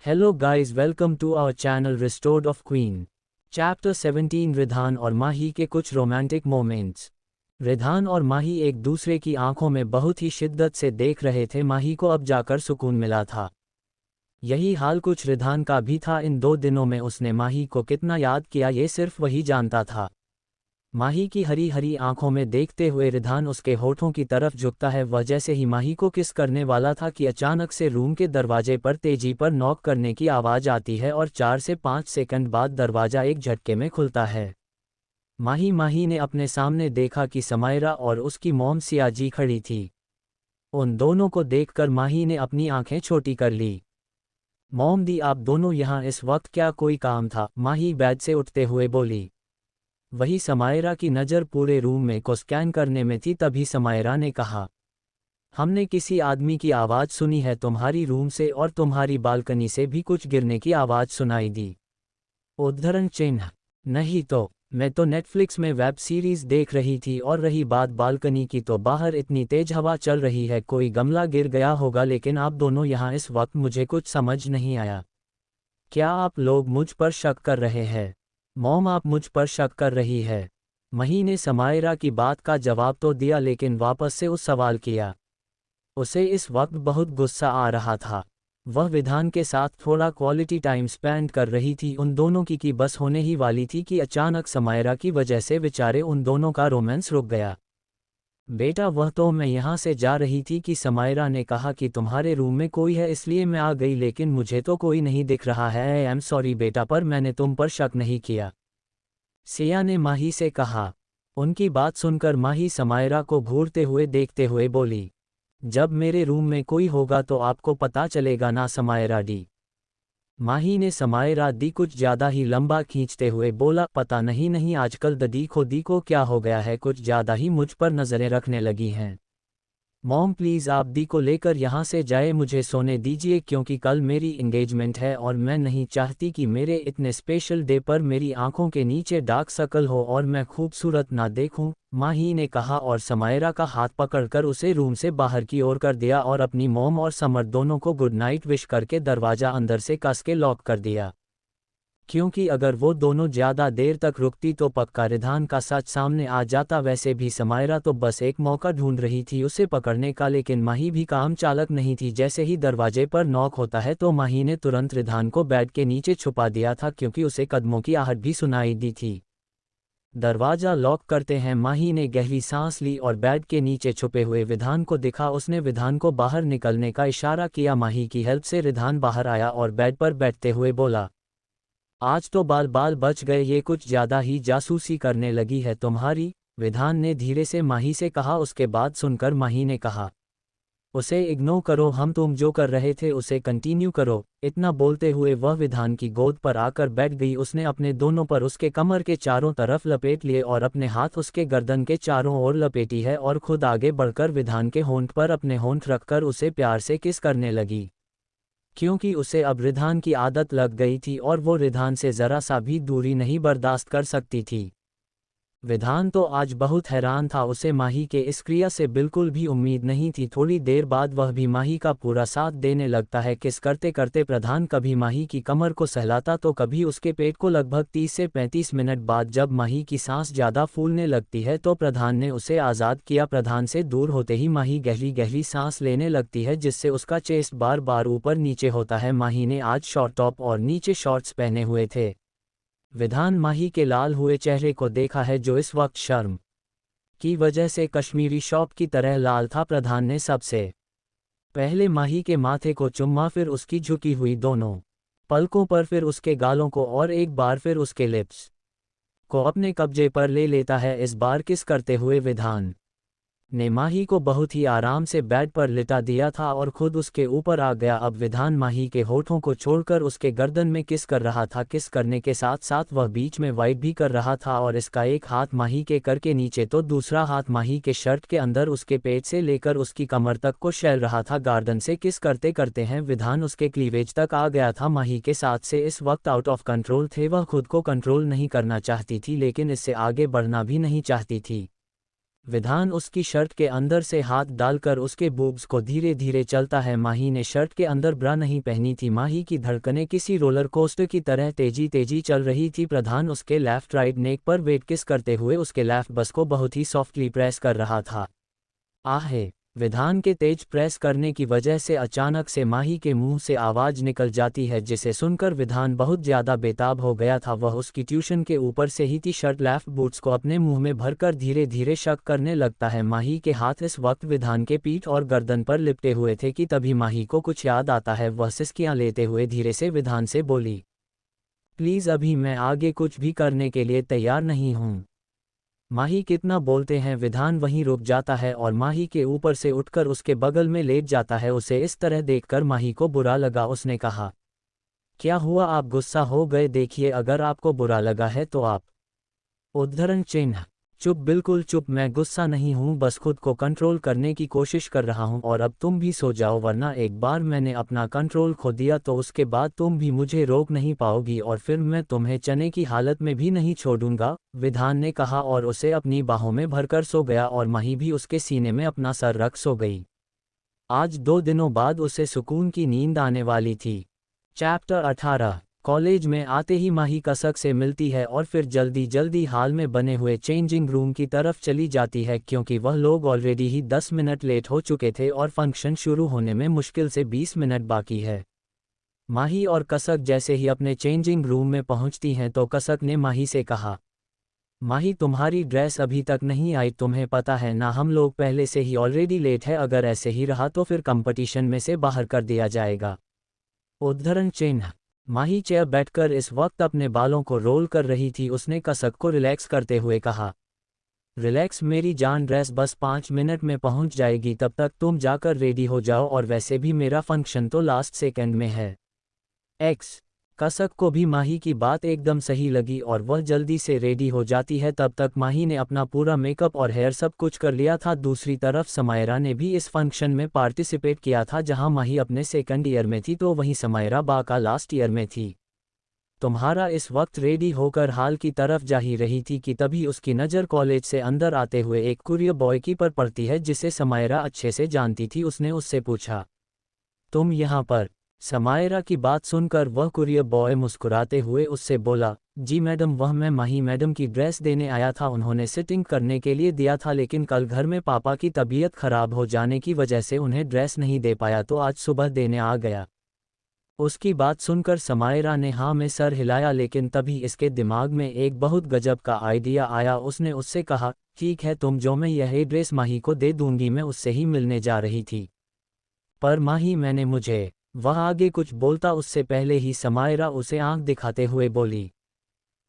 Hello guys, welcome to our channel Restored of Queen. Chapter 17 Ridhan और माही के कुछ romantic moments. Ridhan और माही एक दूसरे की आंखों में बहुत ही शिद्दत से देख रहे थे। माही को अब जाकर सुकून मिला था। यही हाल कुछ रिधान का भी था। इन 2 दिनों में उसने माही को कितना याद किया ये सिर्फ वही जानता था। माही की हरी हरी आंखों में देखते हुए रिधान उसके होठों की तरफ झुकता है। वह जैसे ही माही को किस करने वाला था कि अचानक से रूम के दरवाजे पर तेजी पर नॉक करने की आवाज़ आती है और 4 से 5 सेकंड बाद दरवाज़ा एक झटके में खुलता है। माही ने अपने सामने देखा कि समायरा और उसकी मॉम सियाजी खड़ी थी। उन दोनों को देखकर माही ने अपनी आंखें छोटी कर ली। मॉम दी, आप दोनों यहाँ इस वक्त, क्या कोई काम था? माही बेड से उठते हुए बोली। वही समायरा की नज़र पूरे रूम में को स्कैन करने में थी। तभी समायरा ने कहा, हमने किसी आदमी की आवाज़ सुनी है तुम्हारी रूम से, और तुम्हारी बालकनी से भी कुछ गिरने की आवाज़ सुनाई दी। उद्धरण चिन्ह। नहीं तो, मैं तो नेटफ्लिक्स में वेब सीरीज़ देख रही थी। और रही बात बालकनी की, तो बाहर इतनी तेज हवा चल रही है, कोई गमला गिर गया होगा। लेकिन आप दोनों यहाँ इस वक्त, मुझे कुछ समझ नहीं आया। क्या आप लोग मुझ पर शक कर रहे हैं? मॉम, आप मुझ पर शक कर रही है? मही ने समायरा की बात का जवाब तो दिया, लेकिन वापस से उस सवाल किया। उसे इस वक्त बहुत गुस्सा आ रहा था। वह विधान के साथ थोड़ा क्वालिटी टाइम स्पेंड कर रही थी। उन दोनों की बस होने ही वाली थी कि अचानक समायरा की वजह से बेचारे उन दोनों का रोमांस रुक गया। बेटा, वह तो मैं यहाँ से जा रही थी कि समायरा ने कहा कि तुम्हारे रूम में कोई है, इसलिए मैं आ गई, लेकिन मुझे तो कोई नहीं दिख रहा है। आई एम सॉरी बेटा, पर मैंने तुम पर शक नहीं किया, सिया ने माही से कहा। उनकी बात सुनकर माही समायरा को घूरते हुए देखते हुए बोली, जब मेरे रूम में कोई होगा तो आपको पता चलेगा ना समायरा डी। माही ने समायरा दी कुछ ज़्यादा ही लंबा खींचते हुए बोला, पता नहीं आजकल दी को क्या हो गया है, कुछ ज़्यादा ही मुझ पर नज़रें रखने लगी हैं। मॉम प्लीज़ आप दी को लेकर यहाँ से जाए, मुझे सोने दीजिए, क्योंकि कल मेरी एंगेजमेंट है और मैं नहीं चाहती कि मेरे इतने स्पेशल डे पर मेरी आंखों के नीचे डार्क सर्कल हो और मैं खूबसूरत ना देखूं, माही ने कहा और समायरा का हाथ पकड़कर उसे रूम से बाहर की ओर कर दिया और अपनी मॉम और समर दोनों को गुड नाइट विश करके दरवाज़ा अंदर से कस के लॉक कर दिया। क्योंकि अगर वो दोनों ज़्यादा देर तक रुकती तो पक्का रिधान का सच सामने आ जाता। वैसे भी समायरा तो बस एक मौका ढूंढ रही थी उसे पकड़ने का, लेकिन माही भी काम चालक नहीं थी। जैसे ही दरवाजे पर नॉक होता है तो माही ने तुरंत रिधान को बेड के नीचे छुपा दिया था, क्योंकि उसे कदमों की आहट भी सुनाई दी थी। दरवाज़ा लॉक करते हैं माही ने गहरी सांस ली और बेड के नीचे छुपे हुए विधान को दिखा। उसने विधान को बाहर निकलने का इशारा किया। माही की हेल्प से रिधान बाहर आया और बेड पर बैठते हुए बोला, आज तो बाल बच गए, ये कुछ ज़्यादा ही जासूसी करने लगी है तुम्हारी, विधान ने धीरे से माही से कहा। उसके बाद सुनकर माही ने कहा, उसे इग्नोर करो, हम तुम जो कर रहे थे उसे कंटिन्यू करो। इतना बोलते हुए वह विधान की गोद पर आकर बैठ गई। उसने अपने दोनों पर उसके कमर के चारों तरफ लपेट लिए और अपने हाथ उसके गर्दन के चारों ओर लपेटी है और खुद आगे बढ़कर विधान के होंठ पर अपने होंठ रखकर उसे प्यार से किस करने लगी। क्योंकि उसे अब रिधान की आदत लग गई थी और वो रिधान से ज़रा सा भी दूरी नहीं बर्दाश्त कर सकती थी। विधान तो आज बहुत हैरान था, उसे माही के इस क्रिया से बिल्कुल भी उम्मीद नहीं थी। थोड़ी देर बाद वह भी माही का पूरा साथ देने लगता है। किस करते करते प्रधान कभी माही की कमर को सहलाता तो कभी उसके पेट को। लगभग 30 से 35 मिनट बाद जब माही की सांस ज़्यादा फूलने लगती है तो प्रधान ने उसे आज़ाद किया। प्रधान से दूर होते ही माही गहरी गहरी सांस लेने लगती है, जिससे उसका चेस्ट बार बार ऊपर नीचे होता है। माही ने आज शॉर्ट टॉप और नीचे शॉर्ट्स पहने हुए थे। विधान माही के लाल हुए चेहरे को देखा है, जो इस वक्त शर्म की वजह से कश्मीरी शॉप की तरह लाल था। प्रधान ने सबसे पहले माही के माथे को चुम्मा, फिर उसकी झुकी हुई दोनों पलकों पर, फिर उसके गालों को और एक बार फिर उसके लिप्स को अपने कब्जे पर ले लेता है। इस बार किस करते हुए विधान ने माही को बहुत ही आराम से बेड पर लिटा दिया था और खुद उसके ऊपर आ गया। अब विधान माही के होठों को छोड़कर उसके गर्दन में किस कर रहा था। किस करने के साथ साथ वह बीच में वाइट भी कर रहा था और इसका एक हाथ माही के कर के नीचे तो दूसरा हाथ माही के शर्ट के अंदर उसके पेट से लेकर उसकी कमर तक को छेड़ रहा था। गार्डन से किस करते करते हैं विधान उसके क्लीवेज तक आ गया था। माही के साथ से इस वक्त आउट ऑफ कंट्रोल थे। वह खुद को कंट्रोल नहीं करना चाहती थी, लेकिन इससे आगे बढ़ना भी नहीं चाहती थी। विधान उसकी शर्ट के अंदर से हाथ डालकर उसके बूब्स को धीरे धीरे चलता है। माही ने शर्ट के अंदर ब्रा नहीं पहनी थी। माही की धड़कनें किसी रोलर कोस्टर की तरह तेजी तेजी चल रही थी। प्रधान उसके लेफ्ट राइट नेक पर वेट किस करते हुए उसके लेफ्ट बस को बहुत ही सॉफ्टली प्रेस कर रहा था। आहे! विधान के तेज प्रेस करने की वजह से अचानक से माही के मुंह से आवाज निकल जाती है, जिसे सुनकर विधान बहुत ज्यादा बेताब हो गया था। वह उसकी ट्यूशन के ऊपर से ही टी शर्ट लेफ्ट बूट्स को अपने मुंह में भरकर धीरे धीरे शक करने लगता है। माही के हाथ इस वक्त विधान के पीठ और गर्दन पर लिपटे हुए थे कि तभी माही को कुछ याद आता है। वह सिसकियां लेते हुए धीरे से विधान से बोली, प्लीज अभी मैं आगे कुछ भी करने के लिए तैयार नहीं हूँ। माही कितना बोलते हैं। विधान वहीं रुक जाता है और माही के ऊपर से उठकर उसके बगल में लेट जाता है। उसे इस तरह देखकर माही को बुरा लगा। उसने कहा, क्या हुआ, आप गुस्सा हो गए? देखिए, अगर आपको बुरा लगा है तो आप। उद्धरण चिन्ह। चुप, बिल्कुल चुप। मैं गुस्सा नहीं हूँ, बस खुद को कंट्रोल करने की कोशिश कर रहा हूँ। और अब तुम भी सो जाओ, वरना एक बार मैंने अपना कंट्रोल खो दिया तो उसके बाद तुम भी मुझे रोक नहीं पाओगी और फिर मैं तुम्हें चने की हालत में भी नहीं छोड़ूंगा, विधान ने कहा और उसे अपनी बाहों में भरकर सो गया और माही भी उसके सीने में अपना सर रख सो गई। आज 2 दिनों बाद उसे सुकून की नींद आने वाली थी। चैप्टर 18। कॉलेज में आते ही माही कसक से मिलती है और फिर जल्दी जल्दी हाल में बने हुए चेंजिंग रूम की तरफ चली जाती है, क्योंकि वह लोग ऑलरेडी ही 10 मिनट लेट हो चुके थे और फंक्शन शुरू होने में मुश्किल से 20 मिनट बाकी है। माही और कसक जैसे ही अपने चेंजिंग रूम में पहुंचती हैं तो कसक ने माही से कहा, माही तुम्हारी ड्रेस अभी तक नहीं आई, तुम्हें पता है ना हम लोग पहले से ही ऑलरेडी लेट है। अगर ऐसे ही रहा तो फिर कंपटीशन में से बाहर कर दिया जाएगा। उद्धरण चिन्ह। माही चेयर बैठकर इस वक्त अपने बालों को रोल कर रही थी। उसने कसक को रिलैक्स करते हुए कहा, रिलैक्स मेरी जान, ड्रेस बस 5 मिनट में पहुंच जाएगी, तब तक तुम जाकर रेडी हो जाओ और वैसे भी मेरा फंक्शन तो लास्ट सेकंड में है। एक्स। कसक को भी माही की बात एकदम सही लगी और वह जल्दी से रेडी हो जाती है। तब तक माही ने अपना पूरा मेकअप और हेयर सब कुछ कर लिया था। दूसरी तरफ समायरा ने भी इस फंक्शन में पार्टिसिपेट किया था। जहां माही अपने सेकंड ईयर में थी तो वहीं समायरा बा का लास्ट ईयर में थी। तुम्हारा इस वक्त रेडी होकर हाल की तरफ जा ही रही थी कि तभी उसकी नज़र कॉलेज से अंदर आते हुए एक कुरियर बॉय की पर पड़ती है, जिसे समायरा अच्छे से जानती थी। उसने उससे पूछा, तुम यहाँ पर? समायरा की बात सुनकर वह कुरियर बॉय मुस्कुराते हुए उससे बोला, जी मैडम, वह मैं माही मैडम की ड्रेस देने आया था। उन्होंने सिटिंग करने के लिए दिया था, लेकिन कल घर में पापा की तबीयत खराब हो जाने की वजह से उन्हें ड्रेस नहीं दे पाया, तो आज सुबह देने आ गया। उसकी बात सुनकर समायरा ने हाँ में सर हिलाया, लेकिन तभी इसके दिमाग में एक बहुत गजब का आइडिया आया। उसने उससे कहा, ठीक है, तुम जो, मैं यह ड्रेस माही को दे दूंगी, मैं उससे ही मिलने जा रही थी। पर माही, मैंने मुझे। वह आगे कुछ बोलता उससे पहले ही समायरा उसे आंख दिखाते हुए बोली,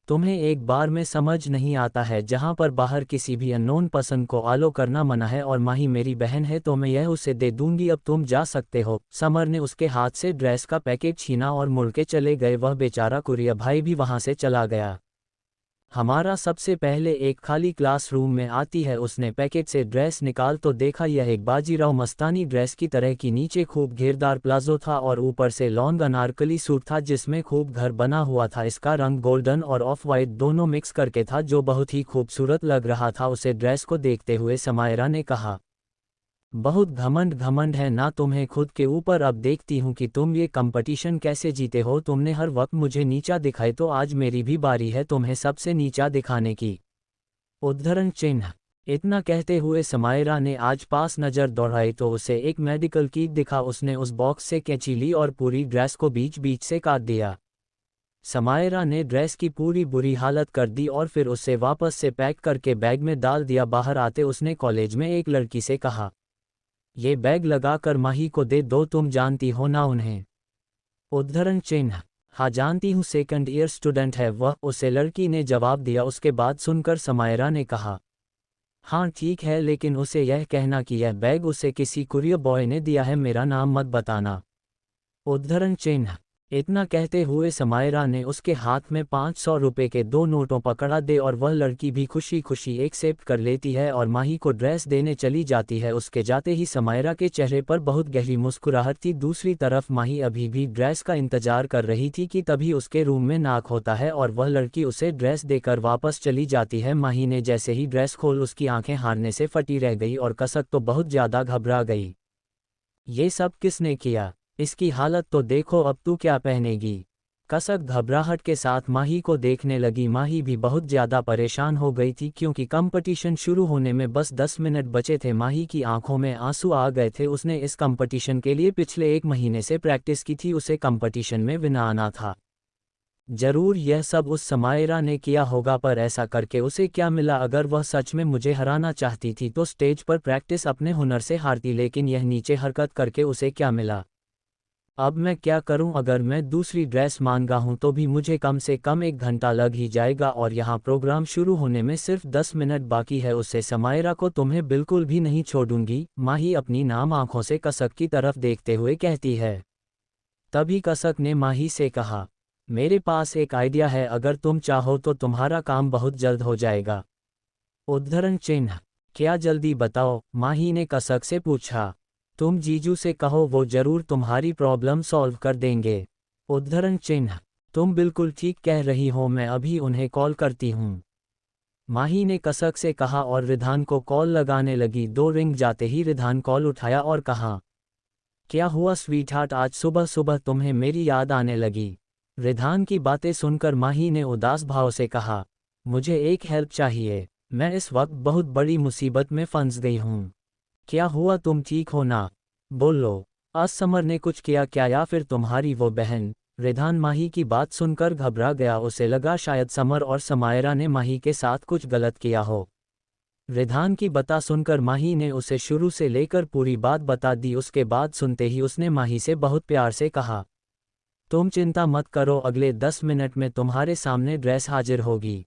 तुम्हें एक बार में समझ नहीं आता है, जहां पर बाहर किसी भी अननोन पसंद को आलो करना मना है, और माही मेरी बहन है तो मैं यह उसे दे दूंगी, अब तुम जा सकते हो। समर ने उसके हाथ से ड्रेस का पैकेट छीना और मुड़ के चले गए। वह बेचारा कुरियर भाई भी वहां से चला गया। हमारा सबसे पहले एक खाली क्लासरूम में आती है। उसने पैकेट से ड्रेस निकाल तो देखा यह एक बाजीराव मस्तानी ड्रेस की तरह की, नीचे खूब घेरदार प्लाजो था और ऊपर से लॉन्ग अनारकली सूट था जिसमें खूब घर बना हुआ था। इसका रंग गोल्डन और ऑफ वाइट दोनों मिक्स करके था, जो बहुत ही खूबसूरत लग रहा था। उसे ड्रेस को देखते हुए समायरा ने कहा, बहुत घमंड है ना तुम्हें खुद के ऊपर। अब देखती हूँ कि तुम ये कंपटीशन कैसे जीते हो। तुमने हर वक्त मुझे नीचा दिखाई, तो आज मेरी भी बारी है तुम्हें सबसे नीचा दिखाने की। उद्धरण चिन्ह। इतना कहते हुए समायरा ने आज पास नज़र दौड़ाई तो उसे एक मेडिकल किट दिखा। उसने उस बॉक्स से कैंची ली और पूरी ड्रेस को बीच बीच से काट दिया। समायरा ने ड्रेस की पूरी बुरी हालत कर दी और फिर उसे वापस से पैक करके बैग में डाल दिया। बाहर आते उसने कॉलेज में एक लड़की से कहा, ये बैग लगाकर माही को दे दो, तुम जानती हो ना उन्हें। उद्धरण चिन्ह। हाँ जानती हूँ, सेकंड ईयर स्टूडेंट है वह, उसे लड़की ने जवाब दिया। उसके बाद सुनकर समायरा ने कहा, हाँ ठीक है, लेकिन उसे यह कहना कि यह बैग उसे किसी कुरियर बॉय ने दिया है, मेरा नाम मत बताना। उद्धरण चिन्ह। इतना कहते हुए समायरा ने उसके हाथ में 500 रुपए के 2 नोटों पकड़ा दे और वह लड़की भी खुशी खुशी एक्सेप्ट कर लेती है और माही को ड्रेस देने चली जाती है। उसके जाते ही समायरा के चेहरे पर बहुत गहरी मुस्कुराहट थी। दूसरी तरफ माही अभी भी ड्रेस का इंतजार कर रही थी कि तभी उसके रूम में नॉक होता है और वह लड़की उसे ड्रेस देकर वापस चली जाती है। माही ने जैसे ही ड्रेस खोल उसकी आंखें हारने से फटी रह गई और कसक तो बहुत ज़्यादा घबरा गई। ये सब किसने किया? इसकी हालत तो देखो, अब तू क्या पहनेगी? कसक घबराहट के साथ माही को देखने लगी। माही भी बहुत ज़्यादा परेशान हो गई थी क्योंकि कंपटीशन शुरू होने में बस 10 मिनट बचे थे। माही की आंखों में आंसू आ गए थे। उसने इस कंपटीशन के लिए पिछले 1 महीने से प्रैक्टिस की थी। उसे कंपटीशन में विन आना था। जरूर यह सब उस समायरा ने किया होगा, पर ऐसा करके उसे क्या मिला? अगर वह सच में मुझे हराना चाहती थी तो स्टेज पर प्रैक्टिस अपने हुनर से हारती, लेकिन यह नीचे हरकत करके उसे क्या मिला? अब मैं क्या करूं? अगर मैं दूसरी ड्रेस मांगा हूं तो भी मुझे कम से कम 1 घंटा लग ही जाएगा और यहाँ प्रोग्राम शुरू होने में सिर्फ 10 मिनट बाकी है। उससे समायरा को तुम्हें बिल्कुल भी नहीं छोड़ूंगी, माही अपनी नाम आंखों से कसक की तरफ देखते हुए कहती है। तभी कसक ने माही से कहा, मेरे पास एक आइडिया है, अगर तुम चाहो तो तुम्हारा काम बहुत जल्द हो जाएगा। उद्धरण चिन्ह। क्या? जल्दी बताओ, माही ने कसक से पूछा। तुम जीजू से कहो, वो जरूर तुम्हारी प्रॉब्लम सॉल्व कर देंगे। उद्धरण चिन्ह। तुम बिल्कुल ठीक कह रही हो, मैं अभी उन्हें कॉल करती हूँ, माही ने कसक से कहा और रिधान को कॉल लगाने लगी। 2 रिंग जाते ही रिधान कॉल उठाया और कहा, क्या हुआ स्वीटहार्ट, आज सुबह सुबह तुम्हें मेरी याद आने लगी? रिधान की बातें सुनकर माही ने उदास भाव से कहा, मुझे एक हेल्प चाहिए, मैं इस वक्त बहुत बड़ी मुसीबत में फंस गई हूँ। क्या हुआ, तुम ठीक हो ना? बोलो, आज समर ने कुछ किया क्या, या फिर तुम्हारी वो बहन? रिधान माही की बात सुनकर घबरा गया। उसे लगा शायद समर और समायरा ने माही के साथ कुछ गलत किया हो। रिधान की बता सुनकर माही ने उसे शुरू से लेकर पूरी बात बता दी। उसके बाद सुनते ही उसने माही से बहुत प्यार से कहा, तुम चिंता मत करो, अगले 10 मिनट में तुम्हारे सामने ड्रेस हाजिर होगी।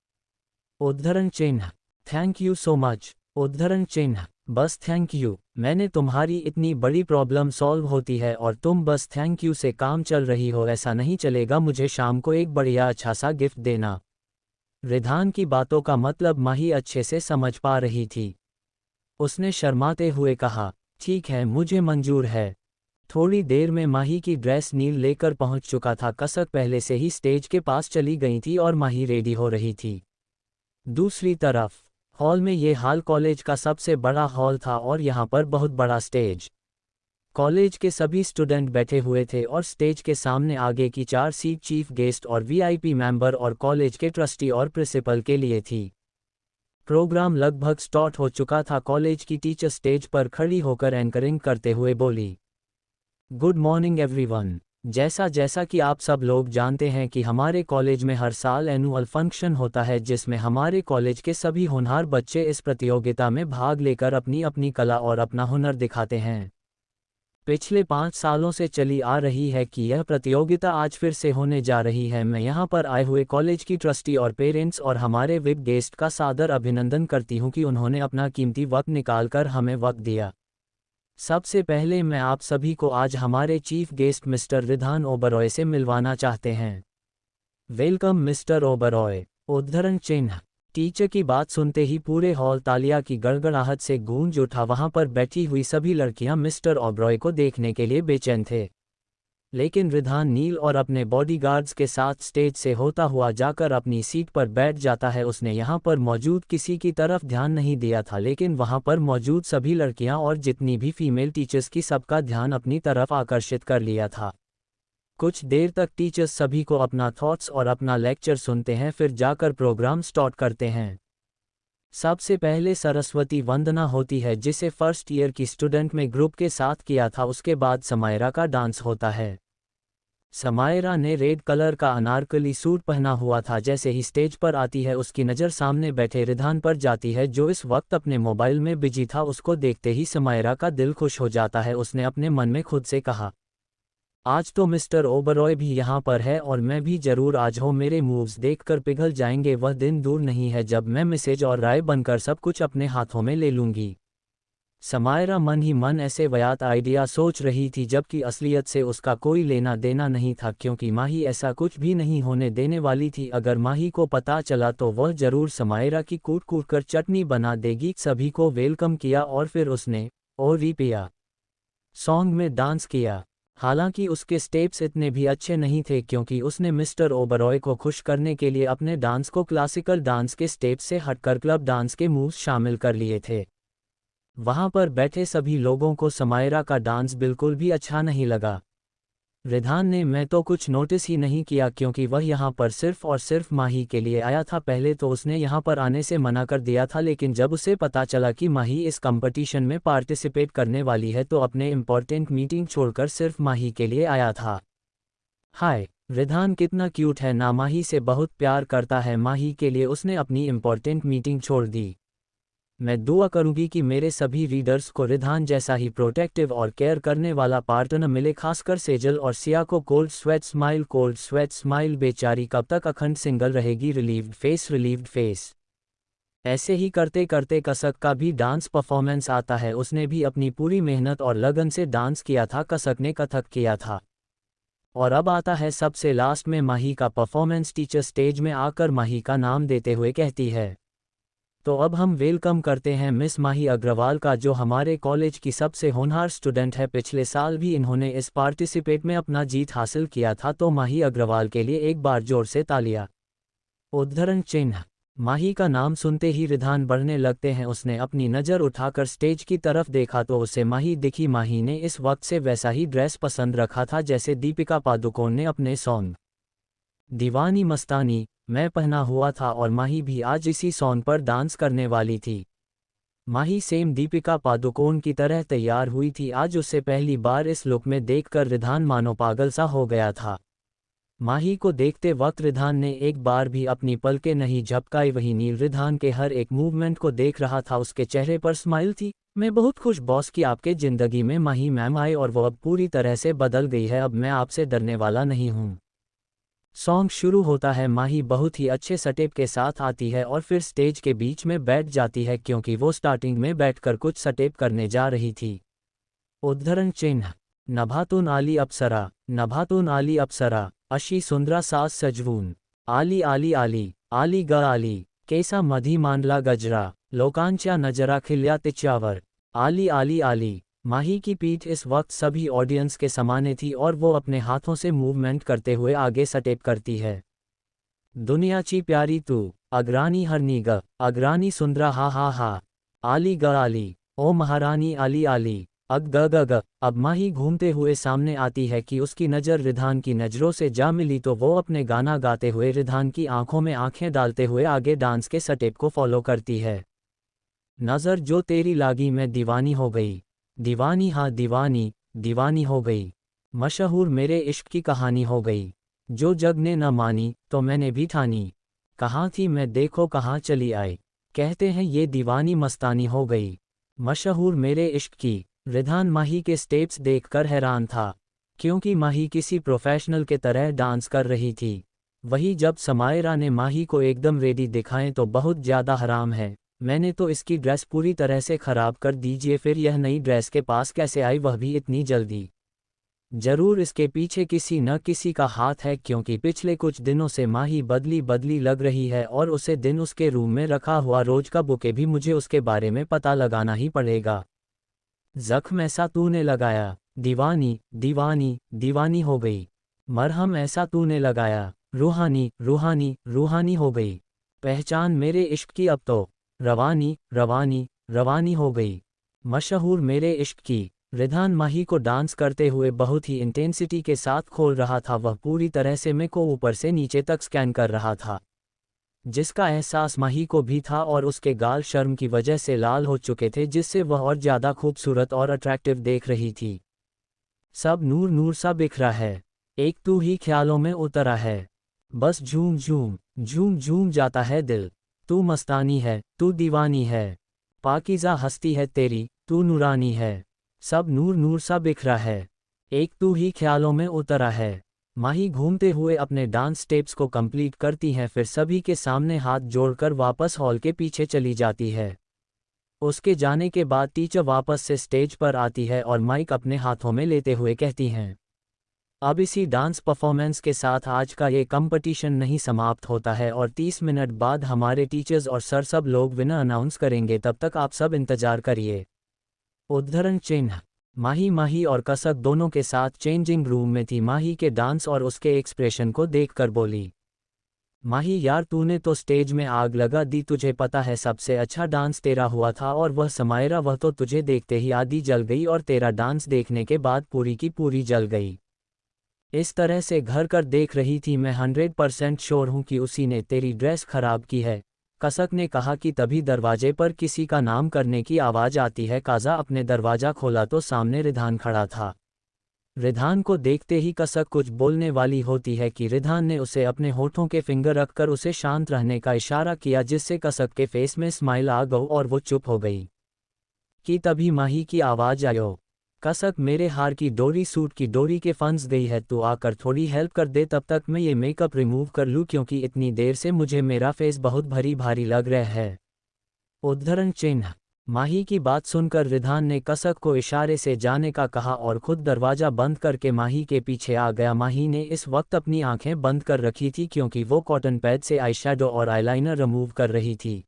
उद्धरण चिन्ह। Thank you so much. उद्धरण चिन्ह। बस थैंक यू, मैंने तुम्हारी इतनी बड़ी प्रॉब्लम सॉल्व होती है और तुम बस थैंक यू से काम चल रही हो, ऐसा नहीं चलेगा, मुझे शाम को एक बढ़िया अच्छा सा गिफ्ट देना। रिधान की बातों का मतलब माही अच्छे से समझ पा रही थी। उसने शर्माते हुए कहा, ठीक है, मुझे मंजूर है। थोड़ी देर में माही की ड्रेस नील लेकर पहुंच चुका था। कसक पहले से ही स्टेज के पास चली गई थी और माही रेडी हो रही थी। दूसरी तरफ हॉल में, ये हाल कॉलेज का सबसे बड़ा हॉल था और यहाँ पर बहुत बड़ा स्टेज। कॉलेज के सभी स्टूडेंट बैठे हुए थे और स्टेज के सामने आगे की 4 सीट चीफ गेस्ट और वीआईपी मेंबर और कॉलेज के ट्रस्टी और प्रिंसिपल के लिए थी। प्रोग्राम लगभग स्टार्ट हो चुका था। कॉलेज की टीचर स्टेज पर खड़ी होकर एंकरिंग करते हुए बोली, गुड मॉर्निंग एवरीवन। जैसा जैसा कि आप सब लोग जानते हैं कि हमारे कॉलेज में हर साल एनुअल फंक्शन होता है जिसमें हमारे कॉलेज के सभी होनहार बच्चे इस प्रतियोगिता में भाग लेकर अपनी अपनी कला और अपना हुनर दिखाते हैं। पिछले 5 सालों से चली आ रही है कि यह प्रतियोगिता आज फिर से होने जा रही है। मैं यहाँ पर आए हुए कॉलेज की ट्रस्टी और पेरेंट्स और हमारे विप गेस्ट का सादर अभिनंदन करती हूँ कि उन्होंने अपना कीमती वक्त निकालकर हमें वक्त दिया। सबसे पहले मैं आप सभी को आज हमारे chief guest mister Ridhan Oberoi से मिलवाना चाहते हैं। Welcome mister Oberoi. उद्धरण चिन्ह। टीचर की बात सुनते ही पूरे हॉल तालियां की गड़गड़ाहट से गूंज उठा। वहां पर बैठी हुई सभी लड़कियां मिस्टर ओबरॉय को देखने के लिए बेचैन थे, लेकिन रिधान नील और अपने बॉडीगार्ड्स के साथ स्टेज से होता हुआ जाकर अपनी सीट पर बैठ जाता है। उसने यहाँ पर मौजूद किसी की तरफ ध्यान नहीं दिया था, लेकिन वहाँ पर मौजूद सभी लड़कियाँ और जितनी भी फीमेल टीचर्स की सबका ध्यान अपनी तरफ आकर्षित कर लिया था। कुछ देर तक टीचर्स सभी को अपना थॉट्स और अपना लेक्चर सुनते हैं, फिर जाकर प्रोग्राम स्टार्ट करते हैं। सबसे पहले सरस्वती वंदना होती है जिसे फर्स्ट ईयर की स्टूडेंट में ग्रुप के साथ किया था। उसके बाद समायरा का डांस होता है। समायरा ने रेड कलर का अनारकली सूट पहना हुआ था। जैसे ही स्टेज पर आती है उसकी नज़र सामने बैठे रिधान पर जाती है जो इस वक्त अपने मोबाइल में बिजी था। उसको देखते ही समायरा का दिल खुश हो जाता है। उसने अपने मन में खुद से कहा, आज तो मिस्टर ओबरॉय भी यहाँ पर है और मैं भी जरूर आज हो। मेरे मूव्स देखकर पिघल जाएंगे। वह दिन दूर नहीं है जब मैं मिसेज और राय बनकर सब कुछ अपने हाथों में ले लूँगी। समायरा मन ही मन ऐसे वाहियात आइडिया सोच रही थी जबकि असलियत से उसका कोई लेना देना नहीं था, क्योंकि माही ऐसा कुछ भी नहीं होने देने वाली थी। अगर माही को पता चला तो वह जरूर समायरा की कूट कूट कर चटनी बना देगी। सभी को वेलकम किया और फिर उसने ओ रिपिया सॉन्ग में डांस किया। हालांकि उसके स्टेप्स इतने भी अच्छे नहीं थे, क्योंकि उसने मिस्टर ओबरॉय को खुश करने के लिए अपने डांस को क्लासिकल डांस के स्टेप्स से हटकर क्लब डांस के मूव्स शामिल कर लिए थे। वहां पर बैठे सभी लोगों को समायरा का डांस बिल्कुल भी अच्छा नहीं लगा। रिधान ने मैं तो कुछ नोटिस ही नहीं किया, क्योंकि वह यहाँ पर सिर्फ और सिर्फ माही के लिए आया था। पहले तो उसने यहाँ पर आने से मना कर दिया था, लेकिन जब उसे पता चला कि माही इस कंपटीशन में पार्टिसिपेट करने वाली है तो अपने इम्पोर्टेंट मीटिंग छोड़कर सिर्फ माही के लिए आया था। हाय, रिधान कितना क्यूट है ना, माही से बहुत प्यार करता है। माही के लिए उसने अपनी इम्पोर्टेंट मीटिंग छोड़ दी। मैं दुआ करूंगी कि मेरे सभी रीडर्स को रिधान जैसा ही प्रोटेक्टिव और केयर करने वाला पार्टनर मिले, खासकर सेजल और सिया को। Cold sweat smile. बेचारी कब तक अखंड सिंगल रहेगी। Relieved face. ऐसे ही करते करते कसक का भी डांस परफॉर्मेंस आता है। उसने भी अपनी पूरी मेहनत और लगन से डांस किया था। कसक ने कथक किया था। और अब आता है सबसे लास्ट में माही का परफॉर्मेंस। टीचर स्टेज में आकर माही का नाम देते हुए कहती है, तो अब हम वेलकम करते हैं मिस माही अग्रवाल का, जो हमारे कॉलेज की सबसे होनहार स्टूडेंट है। पिछले साल भी इन्होंने इस पार्टिसिपेट में अपना जीत हासिल किया था। तो माही अग्रवाल के लिए एक बार जोर से तालियां। उद्धरण चिन्ह। माही का नाम सुनते ही रिधान बढ़ने लगते हैं। उसने अपनी नज़र उठाकर स्टेज की तरफ देखा तो उसे माही दिखी। माही ने इस वक्त से वैसा ही ड्रेस पसंद रखा था जैसे दीपिका पादुकोण ने अपने सॉन्ग दीवानी मस्तानी मैं पहना हुआ था, और माही भी आज इसी सॉन्ग पर डांस करने वाली थी। माही सेम दीपिका पादुकोण की तरह तैयार हुई थी आज। उसे पहली बार इस लुक में देखकर रिधान मानो पागल सा हो गया था। माही को देखते वक्त रिधान ने एक बार भी अपनी पलकें नहीं झपकाई। वही नील रिधान के हर एक मूवमेंट को देख रहा था। उसके चेहरे पर स्माइल थी। मैं बहुत खुश बॉस कि आपके जिंदगी में माही मैम आई और वो अब पूरी तरह से बदल गई है। अब मैं आपसे डरने वाला नहीं हूँ। सॉन्ग शुरू होता है। माही बहुत ही अच्छे स्टेप के साथ आती है और फिर स्टेज के बीच में बैठ जाती है, क्योंकि वो स्टार्टिंग में बैठकर कुछ स्टेप करने जा रही थी। उद्धरण चिन्ह। नभातुन आली अप्सरा अशी सुंदरा सास सजवून आली आली आली आली ग आली केसा मधी मांडला गजरा लोकांच्या नजरा खिल्या तिच्यावर आली आली आली। माही की पीठ इस वक्त सभी ऑडियंस के सामने थी और वो अपने हाथों से मूवमेंट करते हुए आगे स्टेप करती है। दुनियाची प्यारी तू अग्रानी हरनी ग अग्रानी सुंदरा हा हा हा आली ग आली ओ महारानी आली आली अग ग ग ग। अब माही घूमते हुए सामने आती है कि उसकी नज़र रिधान की नज़रों से जा मिली तो वो अपने गाना गाते हुए रिधान की आंखों में आंखें डालते हुए आगे डांस के स्टेप को फॉलो करती है। नज़र जो तेरी लागी मैं दीवानी हो गई, दीवानी हाँ दीवानी, दीवानी हो गई। मशहूर मेरे इश्क की कहानी हो गई, जो जग ने न मानी तो मैंने भी ठानी। कहाँ थी मैं देखो कहाँ चली आई, कहते हैं ये दीवानी मस्तानी हो गई। मशहूर मेरे इश्क की। रिधान माही के स्टेप्स देखकर हैरान था, क्योंकि माही किसी प्रोफेशनल के तरह डांस कर रही थी। वही जब समायरा ने माही को एकदम रेडी दिखाएं तो बहुत ज़्यादा हराम है, मैंने तो इसकी ड्रेस पूरी तरह से ख़राब कर दीजिए। फिर यह नई ड्रेस के पास कैसे आई, वह भी इतनी जल्दी? जरूर इसके पीछे किसी न किसी का हाथ है, क्योंकि पिछले कुछ दिनों से माही बदली बदली लग रही है और उसे दिन उसके रूम में रखा हुआ रोज का बुके भी मुझे उसके बारे में पता लगाना ही पड़ेगा। जख्म ऐसा तूने लगाया, दीवानी दीवानी दीवानी हो गई। मरहम ऐसा तूने लगाया, रूहानी रूहानी रूहानी हो गई। पहचान मेरे इश्क की अब तो, रवानी रवानी रवानी हो गई। मशहूर मेरे इश्क की। रिधान माही को डांस करते हुए बहुत ही इंटेंसिटी के साथ खोल रहा था। वह पूरी तरह से मैं को ऊपर से नीचे तक स्कैन कर रहा था, जिसका एहसास माही को भी था, और उसके गाल शर्म की वजह से लाल हो चुके थे, जिससे वह और ज़्यादा खूबसूरत और अट्रैक्टिव देख रही थी। सब नूर नूर सा बिखरा है, एक तू ही ख्यालों में उतरा है। बस झूम झूम झूम झूम जाता है दिल, तू मस्तानी है तू दीवानी है। पाकीज़ा हस्ती है तेरी तू नूरानी है। सब नूर नूर सा बिखरा है, एक तू ही ख्यालों में उतरा है। माही घूमते हुए अपने डांस स्टेप्स को कंप्लीट करती हैं, फिर सभी के सामने हाथ जोड़कर वापस हॉल के पीछे चली जाती है। उसके जाने के बाद टीचर वापस से स्टेज पर आती है और माइक अपने हाथों में लेते हुए कहती हैं, अब इसी डांस परफॉर्मेंस के साथ आज का ये कंपटीशन नहीं समाप्त होता है और 30 मिनट बाद हमारे टीचर्स और सर सब लोग विनर अनाउंस करेंगे, तब तक आप सब इंतजार करिए। उद्धरण चिन्ह। माही माही और कसक दोनों के साथ चेंजिंग रूम में थी। माही के डांस और उसके एक्सप्रेशन को देखकर बोली, माही यार तूने तो स्टेज में आग लगा दी, तुझे पता है सबसे अच्छा डांस तेरा हुआ था और वह समायरा, वह तो तुझे देखते ही आधी जल गई और तेरा डांस देखने के बाद पूरी की पूरी जल गई। इस तरह से घर कर देख रही थी, मैं 100% श्योर हूं कि उसी ने तेरी ड्रेस खराब की है। कसक ने कहा कि तभी दरवाजे पर किसी का नाम करने की आवाज़ आती है। काजा अपने दरवाज़ा खोला तो सामने रिधान खड़ा था। रिधान को देखते ही कसक कुछ बोलने वाली होती है कि रिधान ने उसे अपने होठों के फिंगर रखकर उसे शांत रहने का इशारा किया, जिससे कसक के फेस में स्माइल आ गई और वो चुप हो गई। कि तभी माही की आवाज़ आयो, कसक मेरे हार की डोरी, सूट की डोरी के फंस गई है, तू आकर थोड़ी हेल्प कर दे, तब तक मैं ये मेकअप रिमूव कर लूँ क्योंकि इतनी देर से मुझे मेरा फेस बहुत भारी भारी लग रहा है। उद्धरण चिन्ह। माही की बात सुनकर रिधान ने कसक को इशारे से जाने का कहा और खुद दरवाज़ा बंद करके माही के पीछे आ गया। माही ने इस वक्त अपनी आंखें बंद कर रखी थी क्योंकि वो कॉटन पैड से आईशैडो और आईलाइनर रिमूव कर रही थी।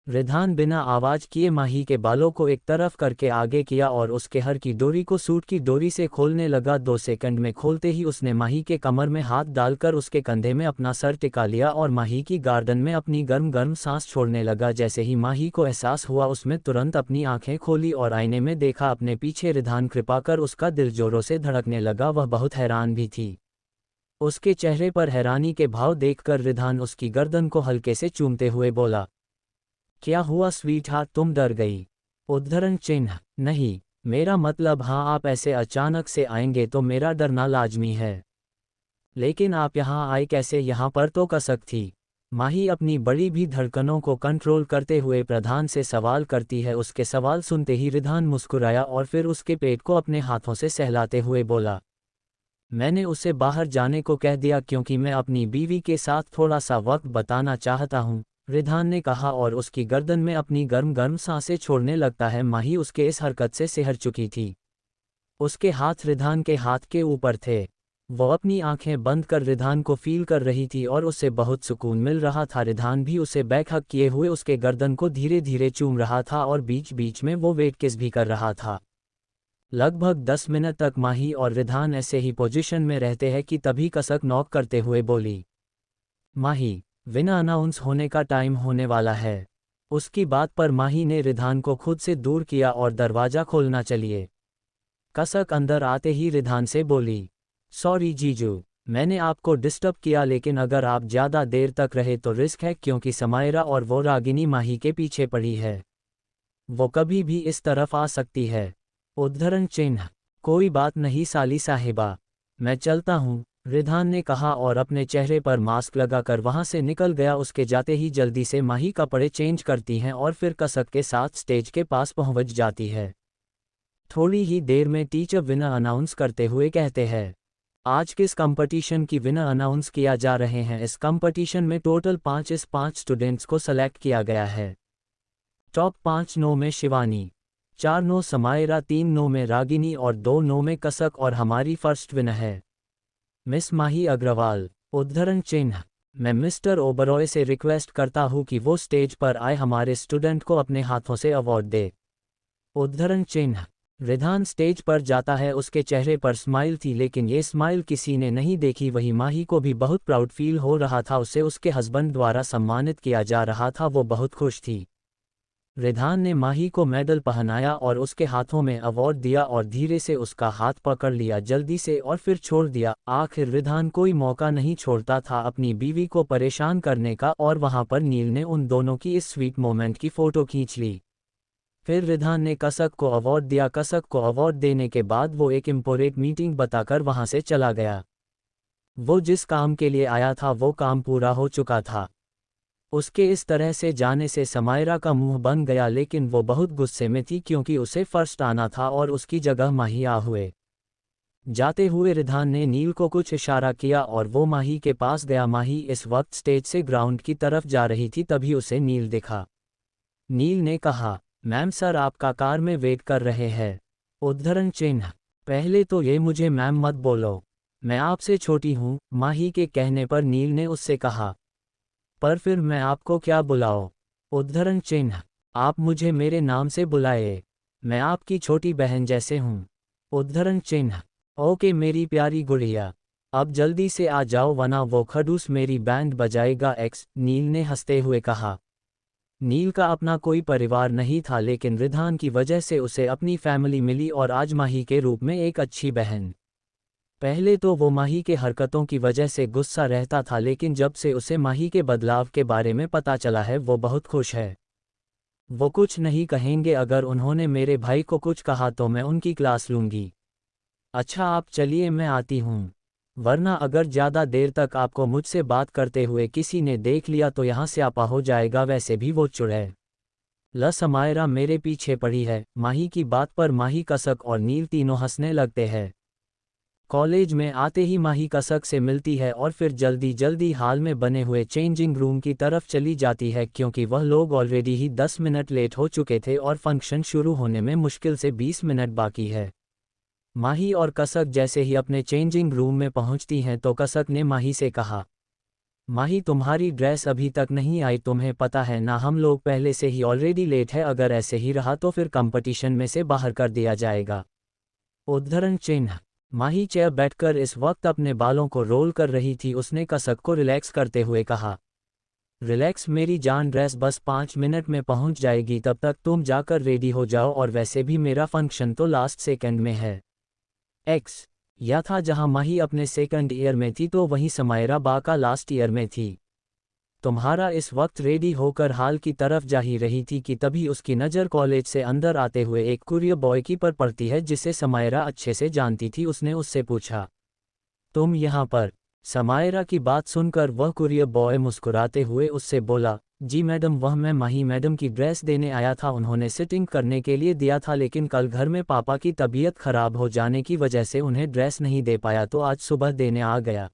रिधान बिना आवाज़ किए माही के बालों को एक तरफ करके आगे किया और उसके हर की डोरी को सूट की डोरी से खोलने लगा। 2 सेकंड में खोलते ही उसने माही के कमर में हाथ डालकर उसके कंधे में अपना सर टिका लिया और माही की गार्डन में अपनी गर्म गर्म सांस छोड़ने लगा। जैसे ही माही को एहसास हुआ उसमें तुरंत अपनी आंखें खोली और आईने में देखा अपने पीछे रिधान। कृपा कर उसका दिल जोरों से धड़कने लगा। वह बहुत हैरान भी थी। उसके चेहरे पर हैरानी के भाव देखकर रिधान उसकी गर्दन को हल्के से चूमते हुए बोला, क्या हुआ स्वीटहार्ट, तुम डर गई? उद्धरण चिन्ह। नहीं, मेरा मतलब हाँ, आप ऐसे अचानक से आएंगे तो मेरा डरना लाजमी है। लेकिन आप यहाँ आए कैसे? यहाँ पर तो कसक थी। माही अपनी बड़ी भी धड़कनों को कंट्रोल करते हुए प्रधान से सवाल करती है। उसके सवाल सुनते ही रिधान मुस्कुराया और फिर उसके पेट को अपने हाथों से सहलाते हुए बोला, मैंने उसे बाहर जाने को कह दिया क्योंकि मैं अपनी बीवी के साथ थोड़ा सा वक्त बिताना चाहता हूँ, रिधान ने कहा और उसकी गर्दन में अपनी गर्म गर्म सांसें छोड़ने लगता है। माही उसके इस हरकत से सिहर चुकी थी। उसके हाथ रिधान के हाथ के ऊपर थे। वो अपनी आंखें बंद कर रिधान को फील कर रही थी और उसे बहुत सुकून मिल रहा था। रिधान भी उसे बैकहग किए हुए उसके गर्दन को धीरे धीरे चूम रहा था और बीच बीच में वो वेट किस भी कर रहा था। लगभग 10 मिनट तक माही और रिधान ऐसे ही पोजीशन में रहते हैं कि तभी कसक नॉक करते हुए बोली, माही, विनर अनाउंस होने का टाइम होने वाला है। उसकी बात पर माही ने रिधान को खुद से दूर किया और दरवाज़ा खोलना चलिए। कसक अंदर आते ही रिधान से बोली, सॉरी जीजू, मैंने आपको डिस्टर्ब किया, लेकिन अगर आप ज़्यादा देर तक रहे तो रिस्क है क्योंकि समायरा और वो रागिनी माही के पीछे पड़ी है। वो कभी भी इस तरफ आ सकती है। उद्धरण चिन्ह। कोई बात नहीं साली साहिबा, मैं चलता हूँ, रिधान ने कहा और अपने चेहरे पर मास्क लगाकर वहां से निकल गया। उसके जाते ही जल्दी से माही कपड़े चेंज करती हैं और फिर कसक के साथ स्टेज के पास पहुंच जाती है। थोड़ी ही देर में टीचर विनर अनाउंस करते हुए कहते हैं, आज किस कंपटीशन की विनर अनाउंस किया जा रहे हैं। इस कंपटीशन में टोटल 5 स्टूडेंट्स को सेलेक्ट किया गया है। टॉप 5 नो में शिवानी, 4 नो समायरा, 3 नो में रागिनी और 2 नो में कसक और हमारी फर्स्ट विनर है मिस माही अग्रवाल। उद्धरण चिन्ह। मैं मिस्टर ओबरॉय से रिक्वेस्ट करता हूँ कि वो स्टेज पर आए, हमारे स्टूडेंट को अपने हाथों से अवार्ड दे। उद्धरण चिन्ह। रिधान स्टेज पर जाता है। उसके चेहरे पर स्माइल थी, लेकिन ये स्माइल किसी ने नहीं देखी। वही माही को भी बहुत प्राउड फील हो रहा था। उसे उसके हस्बैंड द्वारा सम्मानित किया जा रहा था। वो बहुत खुश थी। रिधान ने माही को मेडल पहनाया और उसके हाथों में अवार्ड दिया और धीरे से उसका हाथ पकड़ लिया जल्दी से और फिर छोड़ दिया। आखिर रिधान कोई मौका नहीं छोड़ता था अपनी बीवी को परेशान करने का और वहां पर नील ने उन दोनों की इस स्वीट मोमेंट की फ़ोटो खींच ली। फिर रिधान ने कसक को अवार्ड दिया। कसक को अवार्ड देने के बाद वो एक इम्पोर्टेंट मीटिंग बताकर वहां से चला गया। वो जिस काम के लिए आया था वो काम पूरा हो चुका था। उसके इस तरह से जाने से समायरा का मुंह बन गया, लेकिन वो बहुत गुस्से में थी क्योंकि उसे फर्स्ट आना था और उसकी जगह माही आ हुए। जाते हुए रिधान ने नील को कुछ इशारा किया और वो माही के पास गया। माही इस वक्त स्टेज से ग्राउंड की तरफ जा रही थी, तभी उसे नील दिखा। नील ने कहा, मैम सर आपका कार में वेट कर रहे हैं। उद्धरण चिन्ह। पहले तो ये मुझे मैम मत बोलो, मैं आपसे छोटी हूँ, माही के कहने पर नील ने उससे कहा। पर फिर मैं आपको क्या बुलाओ? उद्धरण चिन्ह। आप मुझे मेरे नाम से बुलाए, मैं आपकी छोटी बहन जैसे हूँ। उद्धरण चिन्ह। ओके मेरी प्यारी गुड़िया, अब जल्दी से आ जाओ वरना वो खड़ूस मेरी बैंड बजाएगा। नील ने हंसते हुए कहा। नील का अपना कोई परिवार नहीं था, लेकिन रिधान की वजह से उसे अपनी फैमिली मिली और आज माही के रूप में एक अच्छी बहन। पहले तो वो माही के हरकतों की वजह से गुस्सा रहता था, लेकिन जब से उसे माही के बदलाव के बारे में पता चला है वो बहुत खुश है। वो कुछ नहीं कहेंगे, अगर उन्होंने मेरे भाई को कुछ कहा तो मैं उनकी क्लास लूंगी। अच्छा आप चलिए मैं आती हूँ, वरना अगर ज़्यादा देर तक आपको मुझसे बात करते हुए किसी ने देख लिया तो यहाँ स्यापा हो जाएगा। वैसे भी वो चुड़ैल समायरा मेरे पीछे पड़ी है। माही की बात पर माही कसक और नील तीनों हंसने लगते हैं। कॉलेज में आते ही माही कसक से मिलती है और फिर जल्दी जल्दी हाल में बने हुए चेंजिंग रूम की तरफ चली जाती है, क्योंकि वह लोग ऑलरेडी ही 10 मिनट लेट हो चुके थे और फंक्शन शुरू होने में मुश्किल से 20 मिनट बाकी है। माही और कसक जैसे ही अपने चेंजिंग रूम में पहुंचती हैं तो कसक ने माही से कहा, माही तुम्हारी ड्रेस अभी तक नहीं आई, तुम्हें पता है ना हम लोग पहले से ही ऑलरेडी लेट है, अगर ऐसे ही रहा तो फिर कंपटीशन में से बाहर कर दिया जाएगा। उद्धरण चिन्ह। माही चेयर बैठकर इस वक्त अपने बालों को रोल कर रही थी। उसने कसक को रिलैक्स करते हुए कहा, रिलैक्स मेरी जान, ड्रेस बस 5 मिनट में पहुंच जाएगी, तब तक तुम जाकर रेडी हो जाओ, और वैसे भी मेरा फंक्शन तो लास्ट सेकंड में है। यह था जहां माही अपने सेकंड ईयर में थी तो वहीं समायरा बा का लास्ट ईयर में थी। तुम्हारा इस वक्त रेडी होकर हाल की तरफ जा ही रही थी कि तभी उसकी नज़र कॉलेज से अंदर आते हुए एक कुरियर बॉय की पर पड़ती है जिसे समायरा अच्छे से जानती थी। उसने उससे पूछा, तुम यहाँ पर? समायरा की बात सुनकर वह कुरियर बॉय मुस्कुराते हुए उससे बोला, जी मैडम, वह मैं माही मैडम की ड्रेस देने आया था, उन्होंने सिटिंग करने के लिए दिया था, लेकिन कल घर में पापा की तबीयत खराब हो जाने की वजह से उन्हें ड्रेस नहीं दे पाया तो आज सुबह देने आ गया।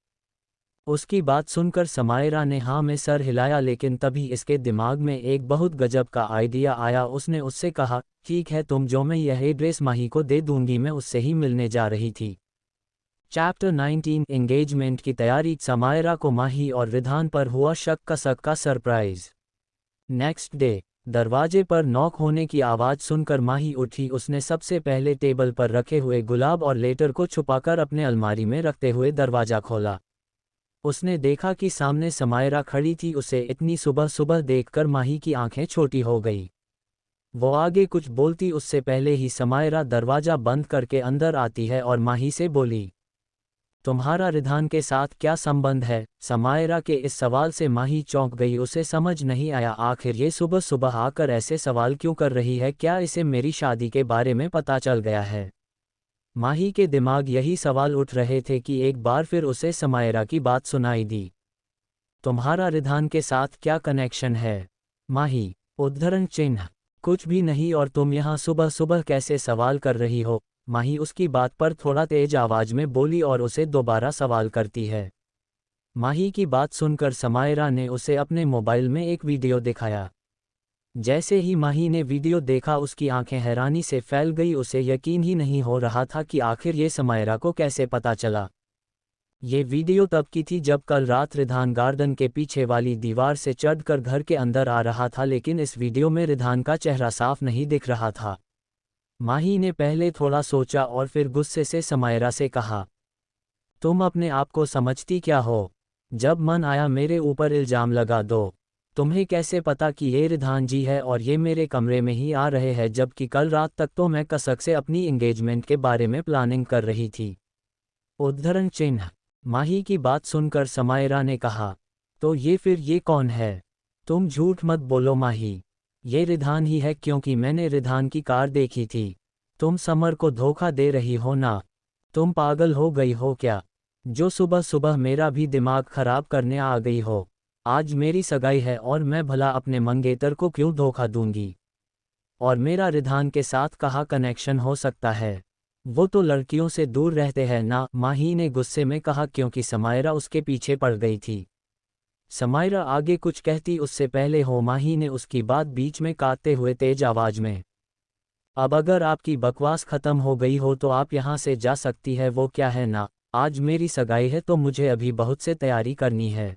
उसकी बात सुनकर समायरा ने हाँ में सर हिलाया, लेकिन तभी इसके दिमाग में एक बहुत गजब का आइडिया आया। उसने उससे कहा, ठीक है तुम जो, मैं यह ड्रेस माही को दे दूंगी, मैं उससे ही मिलने जा रही थी। चैप्टर 19 एंगेजमेंट की तैयारी। समायरा को माही और रिधान पर हुआ शक कसक का सरप्राइज। नेक्स्ट डे दरवाजे पर नॉक होने की आवाज़ सुनकर माही उठी। उसने सबसे पहले टेबल पर रखे हुए गुलाब और लेटर को छुपाकर अपने अलमारी में रखते हुए दरवाज़ा खोला। उसने देखा कि सामने समायरा खड़ी थी। उसे इतनी सुबह सुबह देखकर माही की आंखें छोटी हो गई। वो आगे कुछ बोलती उससे पहले ही समायरा दरवाज़ा बंद करके अंदर आती है और माही से बोली, तुम्हारा रिधान के साथ क्या संबंध है? समायरा के इस सवाल से माही चौंक गई। उसे समझ नहीं आया आखिर ये सुबह सुबह आकर ऐसे सवाल क्यों कर रही है, क्या इसे मेरी शादी के बारे में पता चल गया है? माही के दिमाग यही सवाल उठ रहे थे कि एक बार फिर उसे समायरा की बात सुनाई दी, तुम्हारा रिधान के साथ क्या कनेक्शन है? माही। उद्धरण चिन्ह। कुछ भी नहीं, और तुम यहाँ सुबह सुबह कैसे सवाल कर रही हो? माही उसकी बात पर थोड़ा तेज आवाज में बोली और उसे दोबारा सवाल करती है। माही की बात सुनकर समायरा ने उसे अपने मोबाइल में एक वीडियो दिखाया। जैसे ही माही ने वीडियो देखा उसकी आंखें हैरानी से फैल गई। उसे यकीन ही नहीं हो रहा था कि आखिर ये समायरा को कैसे पता चला। ये वीडियो तब की थी जब कल रात रिधान गार्डन के पीछे वाली दीवार से चढ़कर घर के अंदर आ रहा था, लेकिन इस वीडियो में रिधान का चेहरा साफ नहीं दिख रहा था। माही ने पहले थोड़ा सोचा और फिर गुस्से से समायरा से कहा, तुम अपने आप को समझती क्या हो? जब मन आया मेरे ऊपर इल्ज़ाम लगा दो। तुम्हें कैसे पता कि ये रिधान जी है और ये मेरे कमरे में ही आ रहे हैं, जबकि कल रात तक तो मैं कसक से अपनी एंगेजमेंट के बारे में प्लानिंग कर रही थी। उद्धरण चिन्ह। माही की बात सुनकर समायरा ने कहा, तो ये फिर ये कौन है? तुम झूठ मत बोलो माही, ये रिधान ही है, क्योंकि मैंने रिधान की कार देखी थी। तुम समर को धोखा दे रही हो ना? तुम पागल हो गई हो क्या, जो सुबह सुबह मेरा भी दिमाग खराब करने आ गई हो? आज मेरी सगाई है और मैं भला अपने मंगेतर को क्यों धोखा दूंगी? और मेरा रिधान के साथ कहाँ कनेक्शन हो सकता है? वो तो लड़कियों से दूर रहते हैं ना? माही ने गुस्से में कहा, क्योंकि समायरा उसके पीछे पड़ गई थी। समायरा आगे कुछ कहती उससे पहले हो माही ने उसकी बात बीच में काटते हुए तेज आवाज में, अब अगर आपकी बकवास खत्म हो गई हो तो आप यहाँ से जा सकती है। वो क्या है ना, आज मेरी सगाई है तो मुझे अभी बहुत से तैयारी करनी है,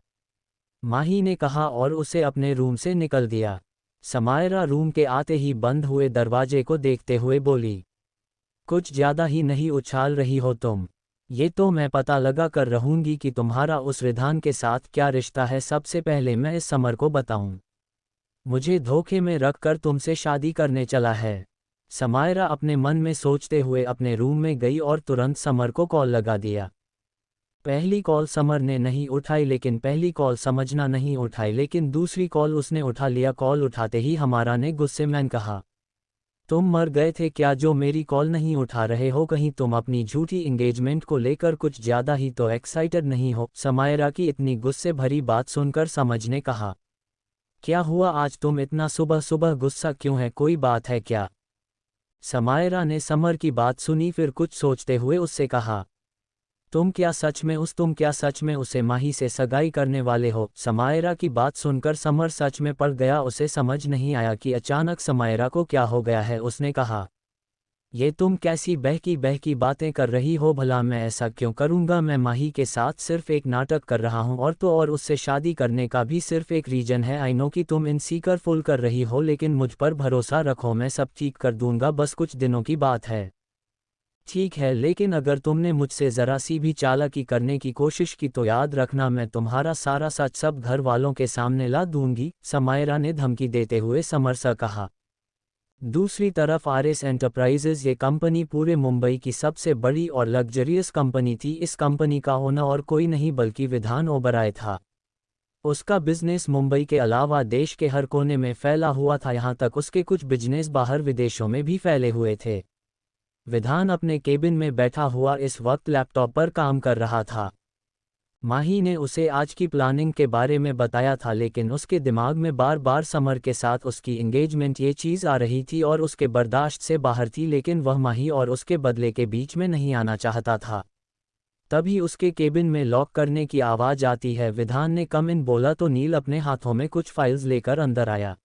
माही ने कहा और उसे अपने रूम से निकल दिया। समायरा रूम के आते ही बंद हुए दरवाजे को देखते हुए बोली, कुछ ज्यादा ही नहीं उछाल रही हो तुम? ये तो मैं पता लगा कर रहूंगी कि तुम्हारा उस रिधान के साथ क्या रिश्ता है। सबसे पहले मैं इस समर को बताऊं, मुझे धोखे में रखकर तुमसे शादी करने चला है। समायरा अपने मन में सोचते हुए अपने रूम में गई और तुरंत समर को कॉल लगा दिया। पहली कॉल समर ने नहीं उठाई, लेकिन पहली कॉल समझना नहीं उठाई, लेकिन दूसरी कॉल उसने उठा लिया। कॉल उठाते ही हमारा ने गुस्से में कहा, तुम मर गए थे क्या जो मेरी कॉल नहीं उठा रहे हो? कहीं तुम अपनी झूठी एंगेजमेंट को लेकर कुछ ज्यादा ही तो एक्साइटेड नहीं हो? समायरा की इतनी गुस्से भरी बात सुनकर समझ ने कहा, क्या हुआ आज तुम इतना सुबह सुबह गुस्सा क्यों है, कोई बात है क्या? समायरा ने समर की बात सुनी, फिर कुछ सोचते हुए उससे कहा, तुम क्या सच में उसे माही से सगाई करने वाले हो? समायरा की बात सुनकर समर सच में पड़ गया। उसे समझ नहीं आया कि अचानक समायरा को क्या हो गया है। उसने कहा, ये तुम कैसी बहकी बहकी बातें कर रही हो? भला मैं ऐसा क्यों करूंगा? मैं माही के साथ सिर्फ एक नाटक कर रहा हूं और उससे शादी करने का भी सिर्फ एक रीजन है। आई नो कि तुम इनसिक्योर फुल कर रही हो, लेकिन मुझ पर भरोसा रखो, मैं सब ठीक कर दूंगा, बस कुछ दिनों की बात है। ठीक है, लेकिन अगर तुमने मुझसे ज़रा सी भी चालाकी करने की कोशिश की तो याद रखना मैं तुम्हारा सारा सच सब घर वालों के सामने ला दूंगी, समायरा ने धमकी देते हुए समर से कहा। दूसरी तरफ आरएस एंटरप्राइजेज, ये कंपनी पूरे मुंबई की सबसे बड़ी और लग्जरियस कंपनी थी। इस कंपनी का ओनर और कोई नहीं बल्कि विधान ओबराय था। उसका बिजनेस मुंबई के अलावा देश के हर कोने में फैला हुआ था, यहाँ तक उसके कुछ बिजनेस बाहर विदेशों में भी फैले हुए थे। विधान अपने केबिन में बैठा हुआ इस वक्त लैपटॉप पर काम कर रहा था। माही ने उसे आज की प्लानिंग के बारे में बताया था, लेकिन उसके दिमाग में बार बार समर के साथ उसकी एंगेजमेंट ये चीज़ आ रही थी और उसके बर्दाश्त से बाहर थी, लेकिन वह माही और उसके बदले के बीच में नहीं आना चाहता था। तभी उसके केबिन में लॉक करने की आवाज़ आती है। विधान ने कम इन बोला तो नील अपने हाथों में कुछ फाइल्स लेकर अंदर आया।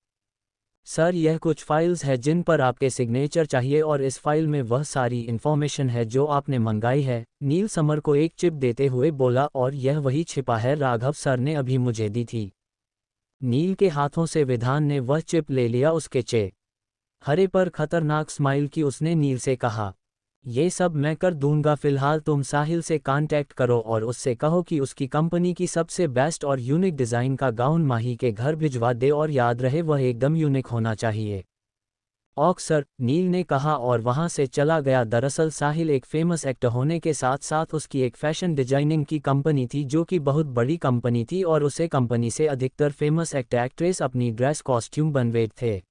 सर, यह कुछ फाइल्स है जिन पर आपके सिग्नेचर चाहिए और इस फाइल में वह सारी इन्फॉर्मेशन है जो आपने मंगाई है, नील समर को एक चिप देते हुए बोला, और यह वही छिपा है राघव सर ने अभी मुझे दी थी। नील के हाथों से विधान ने वह चिप ले लिया। उसके चेहरे पर खतरनाक स्माइल की उसने नील से कहा, ये सब मैं कर दूंगा, फिलहाल तुम साहिल से कांटेक्ट करो और उससे कहो कि उसकी कंपनी की सबसे बेस्ट और यूनिक डिज़ाइन का गाउन माही के घर भिजवा दे, और याद रहे वह एकदम यूनिक होना चाहिए। ओक सर, नील ने कहा और वहां से चला गया। दरअसल साहिल एक फेमस एक्टर होने के साथ साथ उसकी एक फैशन डिजाइनिंग की कंपनी थी जो कि बहुत बड़ी कंपनी थी, और उसे कंपनी से अधिकतर फेमस एक्टर एक्ट्रेस अपनी ड्रेस कॉस्ट्यूम बनवे थे।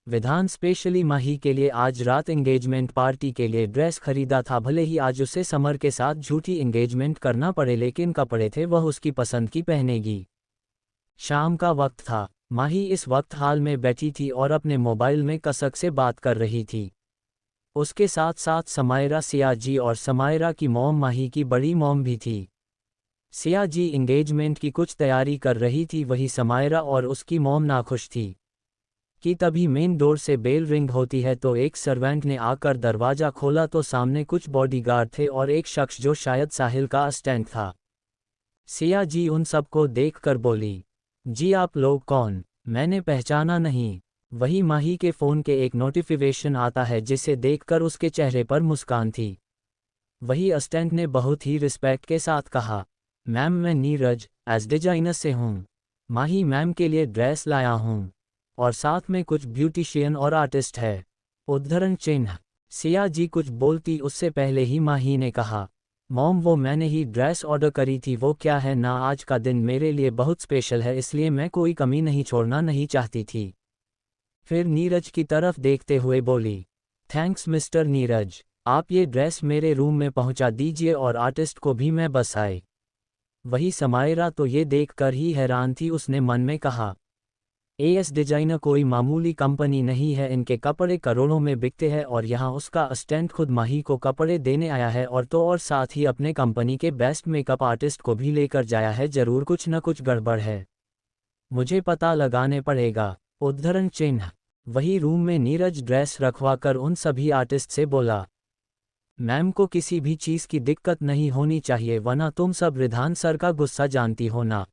विधान स्पेशली माही के लिए आज रात एंगेजमेंट पार्टी के लिए ड्रेस खरीदा था। भले ही आज उसे समर के साथ झूठी एंगेजमेंट करना पड़े, लेकिन कपड़े थे वह उसकी पसंद की पहनेगी। शाम का वक्त था। माही इस वक्त हाल में बैठी थी और अपने मोबाइल में कसक से बात कर रही थी। उसके साथ साथ समायरा, सिया जी और समायरा की मॉम माही की बड़ी मॉम भी थी। सिया जी एंगेजमेंट की कुछ तैयारी कर रही थी, वही समायरा और उसकी मॉम नाखुश थी कि तभी मेन डोर से बेल रिंग होती है तो एक सर्वेंट ने आकर दरवाज़ा खोला तो सामने कुछ बॉडीगार्ड थे और एक शख्स जो शायद साहिल का असिस्टेंट था। सिया जी उन सबको देखकर बोली, जी आप लोग कौन? मैंने पहचाना नहीं। वही माही के फ़ोन के एक नोटिफिकेशन आता है जिसे देखकर उसके चेहरे पर मुस्कान थी। वही असिस्टेंट ने बहुत ही रिस्पेक्ट के साथ कहा, मैम मैं नीरज एज डिजाइनर से हूँ। माही मैम के लिए ड्रेस लाया हूँ और साथ में कुछ ब्यूटिशियन और आर्टिस्ट है। उद्धरण चिन्ह। सिया जी कुछ बोलती उससे पहले ही माही ने कहा, मॉम वो मैंने ही ड्रेस ऑर्डर करी थी। वो क्या है ना, आज का दिन मेरे लिए बहुत स्पेशल है, इसलिए मैं कोई कमी नहीं छोड़ना नहीं चाहती थी। फिर नीरज की तरफ देखते हुए बोली, थैंक्स मिस्टर नीरज, आप ये ड्रेस मेरे रूम में पहुंचा दीजिए और आर्टिस्ट को भी मैं बस आए। वही समायरा तो ये देखकर ही हैरान थी। उसने मन में कहा, एएस डिजाइनर कोई मामूली कंपनी नहीं है, इनके कपड़े करोड़ों में बिकते हैं और यहाँ उसका असिस्टेंट खुद माही को कपड़े देने आया है और साथ ही अपने कंपनी के बेस्ट मेकअप आर्टिस्ट को भी लेकर जाया है। जरूर कुछ न कुछ गड़बड़ है, मुझे पता लगाने पड़ेगा। उद्धरण चिन्ह। वही रूम में नीरज ड्रेस रखवाकर उन सभी आर्टिस्ट से बोला, मैम को किसी भी चीज़ की दिक्कत नहीं होनी चाहिए, वरना तुम सब रिधान सर का गुस्सा जानती हो ना।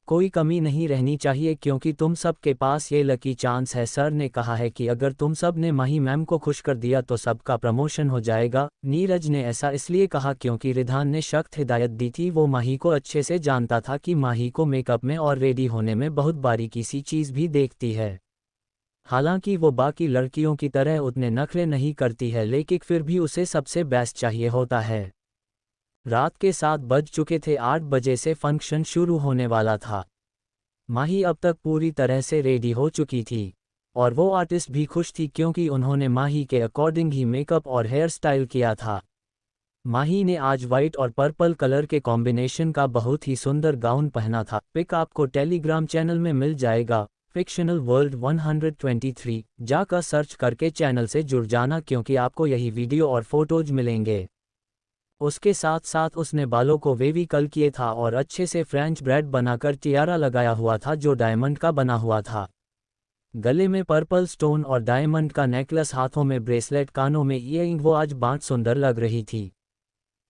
कोई कमी नहीं रहनी चाहिए क्योंकि तुम सब के पास ये लकी चांस है। सर ने कहा है कि अगर तुम सब ने माही मैम को खुश कर दिया तो सबका प्रमोशन हो जाएगा। नीरज ने ऐसा इसलिए कहा क्योंकि रिधान ने सख्त हिदायत दी थी। वो माही को अच्छे से जानता था कि माही को मेकअप में और रेडी होने में बहुत बारीकी सी चीज़ भी देखती है। हालांकि वो बाकी लड़कियों की तरह उतने नखरे नहीं करती है, लेकिन फिर भी उसे सबसे बेस्ट चाहिए होता है। रात के 7 बज चुके थे। 8 बजे से फंक्शन शुरू होने वाला था। माही अब तक पूरी तरह से रेडी हो चुकी थी और वो आर्टिस्ट भी खुश थी क्योंकि उन्होंने माही के अकॉर्डिंग ही मेकअप और हेयर स्टाइल किया था। माही ने आज वाइट और पर्पल कलर के कॉम्बिनेशन का बहुत ही सुंदर गाउन पहना था। पिक आपको टेलीग्राम चैनल में मिल जाएगा, फिक्शनल वर्ल्ड 123। जाकर सर्च करके चैनल से जुड़ जाना क्योंकि आपको यही वीडियो और फोटोज मिलेंगे। उसके साथ साथ उसने बालों को वेवी कर्ल किए था और अच्छे से फ्रेंच ब्रेड बनाकर टियारा लगाया हुआ था जो डायमंड का बना हुआ था। गले में पर्पल स्टोन और डायमंड का नेकलेस, हाथों में ब्रेसलेट, कानों में ईयरिंग। वो आज बहुत सुंदर लग रही थी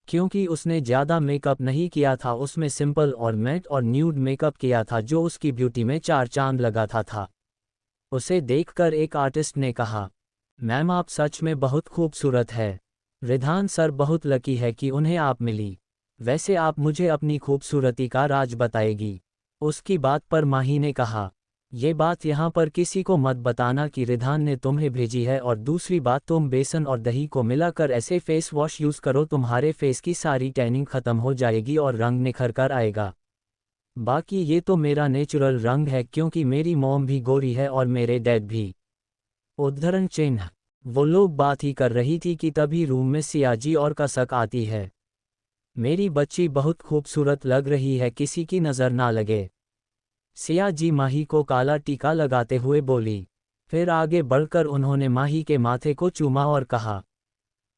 क्योंकि उसने ज़्यादा मेकअप नहीं किया था। उसमें सिंपल और मैट और न्यूड मेकअप किया था जो उसकी ब्यूटी में 4 चांद लगाता था। उसे देखकर एक आर्टिस्ट ने कहा, मैम आप सच में बहुत खूबसूरत है। रिधान सर बहुत लकी है कि उन्हें आप मिली। वैसे आप मुझे अपनी खूबसूरती का राज बताएगी। उसकी बात पर माही ने कहा, ये बात यहाँ पर किसी को मत बताना कि रिधान ने तुम्हें भेजी है। और दूसरी बात, तुम बेसन और दही को मिलाकर ऐसे फेस वॉश यूज़ करो, तुम्हारे फेस की सारी टैनिंग ख़त्म हो जाएगी और रंग निखर कर आएगा। बाकी ये तो मेरा नेचुरल रंग है क्योंकि मेरी मॉम भी गोरी है और मेरे डैड भी। उद्धरण चिन्ह। वो लोग बात ही कर रही थी कि तभी रूम में सियाजी और कसक आती है। मेरी बच्ची बहुत खूबसूरत लग रही है, किसी की नज़र ना लगे। सियाजी माही को काला टीका लगाते हुए बोली। फिर आगे बढ़कर उन्होंने माही के माथे को चूमा और कहा,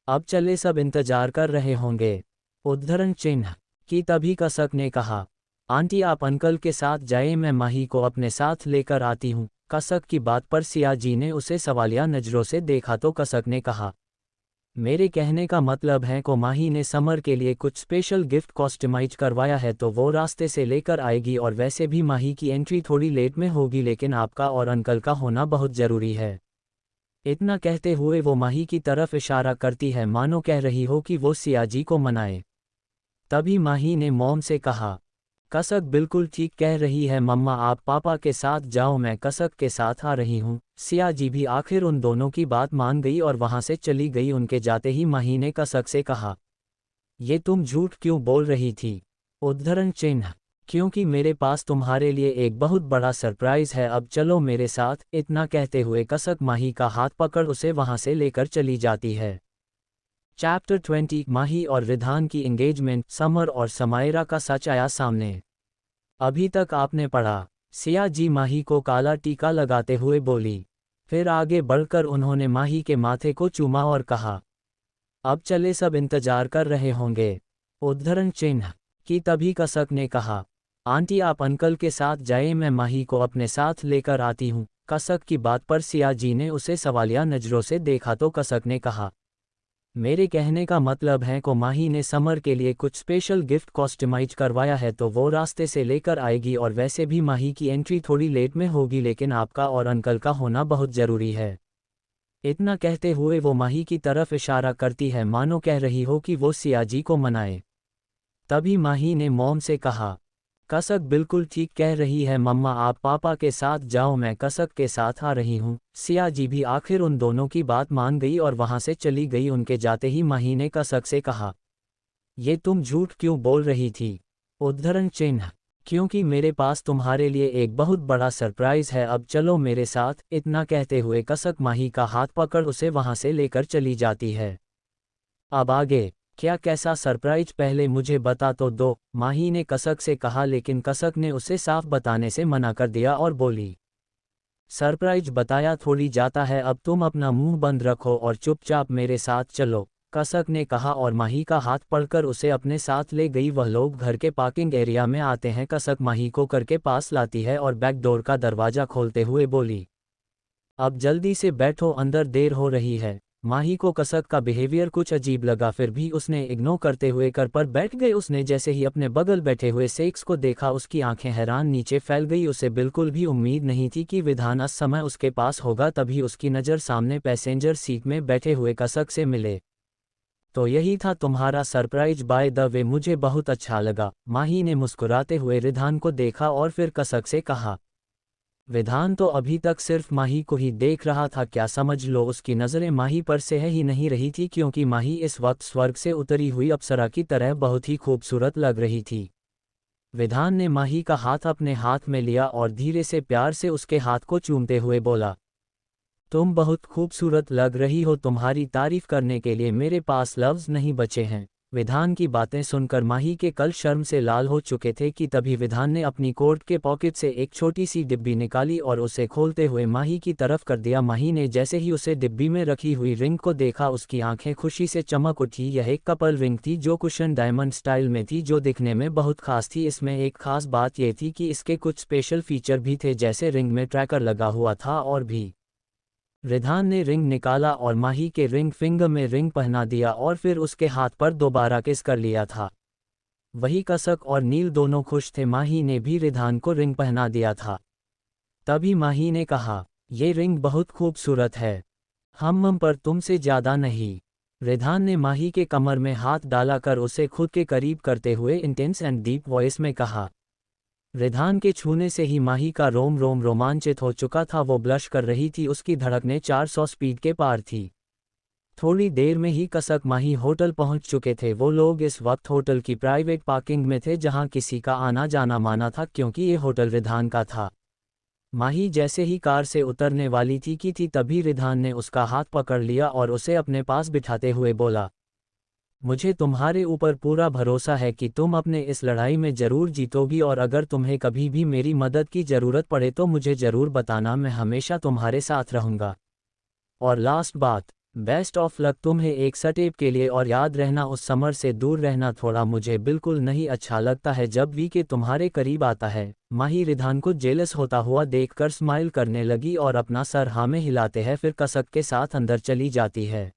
अब चले, सब इंतजार कर रहे होंगे। उद्धरण चिन्ह। कि तभी कसक ने कहा, आंटी आप अंकल के साथ जाए, मैं माही को अपने साथ लेकर आती हूँ। कसक की बात पर सियाजी ने उसे सवालिया नज़रों से देखा तो कसक ने कहा, मेरे कहने का मतलब है को माही ने समर के लिए कुछ स्पेशल गिफ्ट कस्टमाइज करवाया है तो वो रास्ते से लेकर आएगी। और वैसे भी माही की एंट्री थोड़ी लेट में होगी, लेकिन आपका और अंकल का होना बहुत ज़रूरी है। इतना कहते हुए वो माही की तरफ इशारा करती है, मानो कह रही हो कि वो सियाजी को मनाए। तभी माही ने मॉम से कहा, कसक बिल्कुल ठीक कह रही है मम्मा, आप पापा के साथ जाओ, मैं कसक के साथ आ रही हूँ। सियाजी भी आखिर उन दोनों की बात मान गई और वहाँ से चली गई। उनके जाते ही माही ने कसक से कहा, ये तुम झूठ क्यों बोल रही थी? उद्धरण चिन्ह। क्योंकि मेरे पास तुम्हारे लिए एक बहुत बड़ा सरप्राइज़ है, अब चलो मेरे साथ। इतना कहते हुए कसक माही का हाथ पकड़ उसे वहाँ से लेकर चली जाती है। चैप्टर 20। माही और रिधान की एंगेजमेंट। समर और समायरा का सच आया सामने। अभी तक आपने पढ़ा। सियाजी माही को काला टीका लगाते हुए बोली। फिर आगे बढ़कर उन्होंने माही के माथे को चूमा और कहा, अब चले, सब इंतजार कर रहे होंगे। उद्धरण चिन्ह। कि तभी कसक ने कहा, आंटी आप अंकल के साथ जाए, मैं माही को अपने साथ लेकर आती हूँ। कसक की बात पर सियाजी ने उसे सवालिया नज़रों से देखा तो कसक ने कहा, मेरे कहने का मतलब है को माही ने समर के लिए कुछ स्पेशल गिफ्ट कस्टमाइज करवाया है तो वो रास्ते से लेकर आएगी। और वैसे भी माही की एंट्री थोड़ी लेट में होगी, लेकिन आपका और अंकल का होना बहुत ज़रूरी है। इतना कहते हुए वो माही की तरफ इशारा करती है, मानो कह रही हो कि वो सियाजी को मनाए। तभी माही ने मॉम से कहा, कसक बिल्कुल ठीक कह रही है मम्मा, आप पापा के साथ जाओ, मैं कसक के साथ आ रही हूँ। सियाजी भी आखिर उन दोनों की बात मान गई और वहाँ से चली गई। उनके जाते ही माही ने कसक से कहा, ये तुम झूठ क्यों बोल रही थी? उद्धरण चिन्ह। क्योंकि मेरे पास तुम्हारे लिए एक बहुत बड़ा सरप्राइज़ है, अब चलो मेरे साथ। इतना कहते हुए कसक माही का हाथ पकड़ उसे वहाँ से लेकर चली जाती है। अब आगे क्या, कैसा सरप्राइज, पहले मुझे बता तो दो, माही ने कसक से कहा। लेकिन कसक ने उसे साफ बताने से मना कर दिया और बोली, सरप्राइज बताया थोड़ी जाता है, अब तुम अपना मुंह बंद रखो और चुपचाप मेरे साथ चलो, कसक ने कहा और माही का हाथ पकड़कर उसे अपने साथ ले गई। वह लोग घर के पार्किंग एरिया में आते हैं। कसक माही को घर के पास लाती है और बैक डोर का दरवाजा खोलते हुए बोली, अब जल्दी से बैठो, अंदर देर हो रही है। माही को कसक का बिहेवियर कुछ अजीब लगा, फिर भी उसने इग्नोर करते हुए कर पर बैठ गए। उसने जैसे ही अपने बगल बैठे हुए सेक्स को देखा, उसकी आंखें हैरान नीचे फैल गई। उसे बिल्कुल भी उम्मीद नहीं थी कि विधान इस समय उसके पास होगा। तभी उसकी नज़र सामने पैसेंजर सीट में बैठे हुए कसक से मिले। तो यही था तुम्हारा सरप्राइज, बाय द वे मुझे बहुत अच्छा लगा। माही ने मुस्कुराते हुए रिधान को देखा और फिर कसक से कहा। विधान तो अभी तक सिर्फ माही को ही देख रहा था, क्या समझ लो उसकी नज़रें माही पर से ही नहीं रही थी, क्योंकि माही इस वक्त स्वर्ग से उतरी हुई अप्सरा की तरह बहुत ही खूबसूरत लग रही थी। विधान ने माही का हाथ अपने हाथ में लिया और धीरे से प्यार से उसके हाथ को चूमते हुए बोला, तुम बहुत खूबसूरत लग रही हो, तुम्हारी तारीफ करने के लिए मेरे पास लफ्ज़ नहीं बचे हैं। विधान की बातें सुनकर माही के कल शर्म से लाल हो चुके थे कि तभी विधान ने अपनी कोट के पॉकेट से एक छोटी सी डिब्बी निकाली और उसे खोलते हुए माही की तरफ कर दिया। माही ने जैसे ही उसे डिब्बी में रखी हुई रिंग को देखा, उसकी आंखें खुशी से चमक उठी। यह एक कपल रिंग थी जो कुशन डायमंड स्टाइल में थी, जो दिखने में बहुत खास थी। इसमें एक खास बात यह थी कि इसके कुछ स्पेशल फीचर भी थे, जैसे रिंग में ट्रैकर लगा हुआ था और भी। रिधान ने रिंग निकाला और माही के रिंग फिंगर में रिंग पहना दिया और फिर उसके हाथ पर दोबारा किस कर लिया था। वही कसक और नील दोनों खुश थे। माही ने भी रिधान को रिंग पहना दिया था। तभी माही ने कहा, ये रिंग बहुत खूबसूरत है, हम पर तुमसे ज़्यादा नहीं। रिधान ने माही के कमर में हाथ डालाकर उसे खुद के करीब करते हुए इंटेंस एंड डीप वॉइस में कहा। रिधान के छूने से ही माही का रोम रोम रोमांचित हो चुका था। वो ब्लश कर रही थी, उसकी धड़कनें 400 स्पीड के पार थी। थोड़ी देर में ही कसक माही होटल पहुंच चुके थे। वो लोग इस वक्त होटल की प्राइवेट पार्किंग में थे, जहां किसी का आना जाना माना था, क्योंकि ये होटल रिधान का था। माही जैसे ही कार से उतरने वाली थी तभी रिधान ने उसका हाथ पकड़ लिया और उसे अपने पास बिठाते हुए बोला, मुझे तुम्हारे ऊपर पूरा भरोसा है कि तुम अपने इस लड़ाई में ज़रूर जीतोगी, और अगर तुम्हें कभी भी मेरी मदद की ज़रूरत पड़े तो मुझे ज़रूर बताना, मैं हमेशा तुम्हारे साथ रहूँगा। और लास्ट बात, बेस्ट ऑफ लक तुम्हें एक स्टेप के लिए, और याद रहना उस समर से दूर रहना थोड़ा, मुझे बिल्कुल नहीं अच्छा लगता है जब वीके तुम्हारे करीब आता है। माही रिधान को जेलस होता हुआ देखकर स्माइल करने लगी और अपना सर हाँ में हिलाते हैं, फिर कसक के साथ अंदर चली जाती है।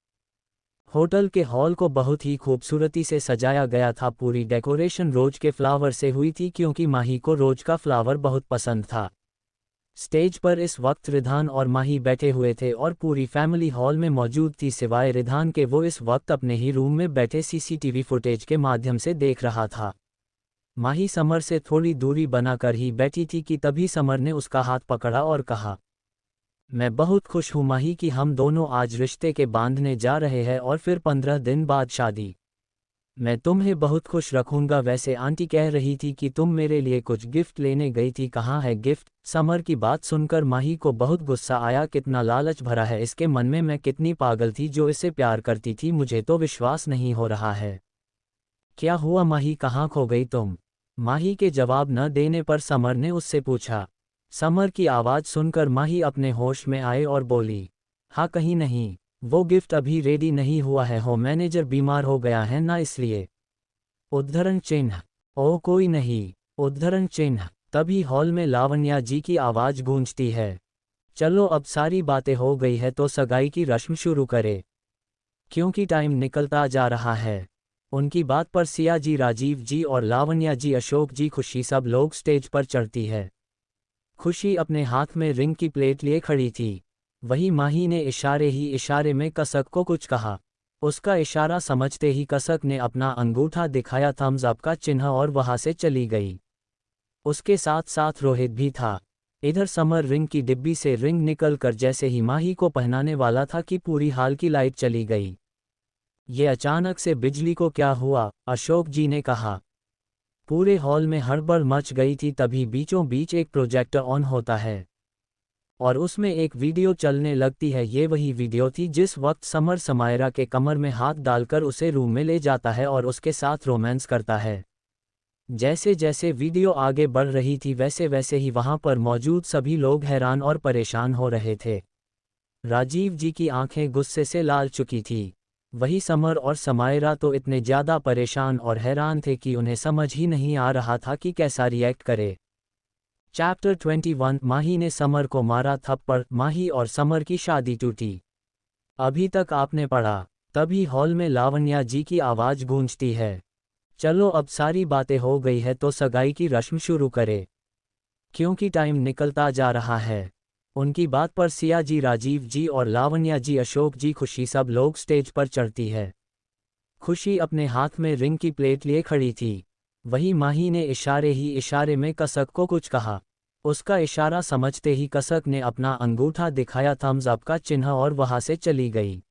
होटल के हॉल को बहुत ही खूबसूरती से सजाया गया था। पूरी डेकोरेशन रोज के फ्लावर से हुई थी, क्योंकि माही को रोज का फ्लावर बहुत पसंद था। स्टेज पर इस वक्त रिधान और माही बैठे हुए थे और पूरी फैमिली हॉल में मौजूद थी, सिवाय रिधान के। वो इस वक्त अपने ही रूम में बैठे सीसीटीवी फुटेज के माध्यम से देख रहा था। माही समर से थोड़ी दूरी बनाकर ही बैठी थी कि तभी समर ने उसका हाथ पकड़ा और कहा, मैं बहुत खुश हूँ माही कि हम दोनों आज रिश्ते के बांधने जा रहे हैं और फिर 15 दिन बाद शादी। मैं तुम्हें बहुत खुश रखूंगा। वैसे आंटी कह रही थी कि तुम मेरे लिए कुछ गिफ्ट लेने गई थी, कहाँ है गिफ्ट? समर की बात सुनकर माही को बहुत गुस्सा आया। कितना लालच भरा है इसके मन में, मैं कितनी पागल थी जो इससे प्यार करती थी, मुझे तो विश्वास नहीं हो रहा है। क्या हुआ माही, कहाँ खो गई तुम? माही के जवाब न देने पर समर ने उससे पूछा। समर की आवाज़ सुनकर माही अपने होश में आए और बोली, हाँ कहीं नहीं, वो गिफ्ट अभी रेडी नहीं हुआ है, हो मैनेजर बीमार हो गया है ना, इसलिए। उद्धरण चिन्ह। ओ कोई नहीं। उद्धरण चिन्ह। तभी हॉल में लावण्या जी की आवाज़ गूंजती है, चलो अब सारी बातें हो गई है तो सगाई की रस्म शुरू करे, क्योंकि टाइम निकलता जा रहा है। उनकी बात पर सिया जी, राजीव जी और लावण्या जी, अशोक जी, खुशी, सब लोग स्टेज पर चढ़ती है। खुशी अपने हाथ में रिंग की प्लेट लिए खड़ी थी। वही माही ने इशारे ही इशारे में कसक को कुछ कहा। उसका इशारा समझते ही कसक ने अपना अंगूठा दिखाया, थम्स अप का चिन्ह, और वहां से चली गई। उसके साथ साथ रोहित भी था। इधर समर रिंग की डिब्बी से रिंग निकलकर जैसे ही माही को पहनाने वाला था कि पूरी हाल की लाइट चली गई। ये अचानक से बिजली को क्या हुआ? अशोक जी ने कहा। पूरे हॉल में हड़बड़ मच गई थी। तभी बीचों बीच एक प्रोजेक्टर ऑन होता है और उसमें एक वीडियो चलने लगती है। ये वही वीडियो थी जिस वक्त समर समायरा के कमर में हाथ डालकर उसे रूम में ले जाता है और उसके साथ रोमांस करता है। जैसे जैसे वीडियो आगे बढ़ रही थी वैसे वैसे ही वहां पर मौजूद सभी लोग हैरान और परेशान हो रहे थे। राजीव जी की आंखें गुस्से से लाल चुकी थी। वही समर और समायरा तो इतने ज़्यादा परेशान और हैरान थे कि उन्हें समझ ही नहीं आ रहा था कि कैसा रिएक्ट करे। चैप्टर 21 माही ने समर को मारा थप्पड़, माही और समर की शादी टूटी। अभी तक आपने पढ़ा। तभी हॉल में लावण्या जी की आवाज़ गूंजती है। चलो अब सारी बातें हो गई है तो सगाई की रस्म शुरू करे, क्योंकि टाइम निकलता जा रहा है। उनकी बात पर सिया जी, राजीव जी और लावण्या जी, अशोक जी, खुशी, सब लोग स्टेज पर चढ़ती है। खुशी अपने हाथ में रिंग की प्लेट लिए खड़ी थी। वही माही ने इशारे ही इशारे में कसक को कुछ कहा। उसका इशारा समझते ही कसक ने अपना अंगूठा दिखाया, थम्स अप का चिन्ह, और वहां से चली गई।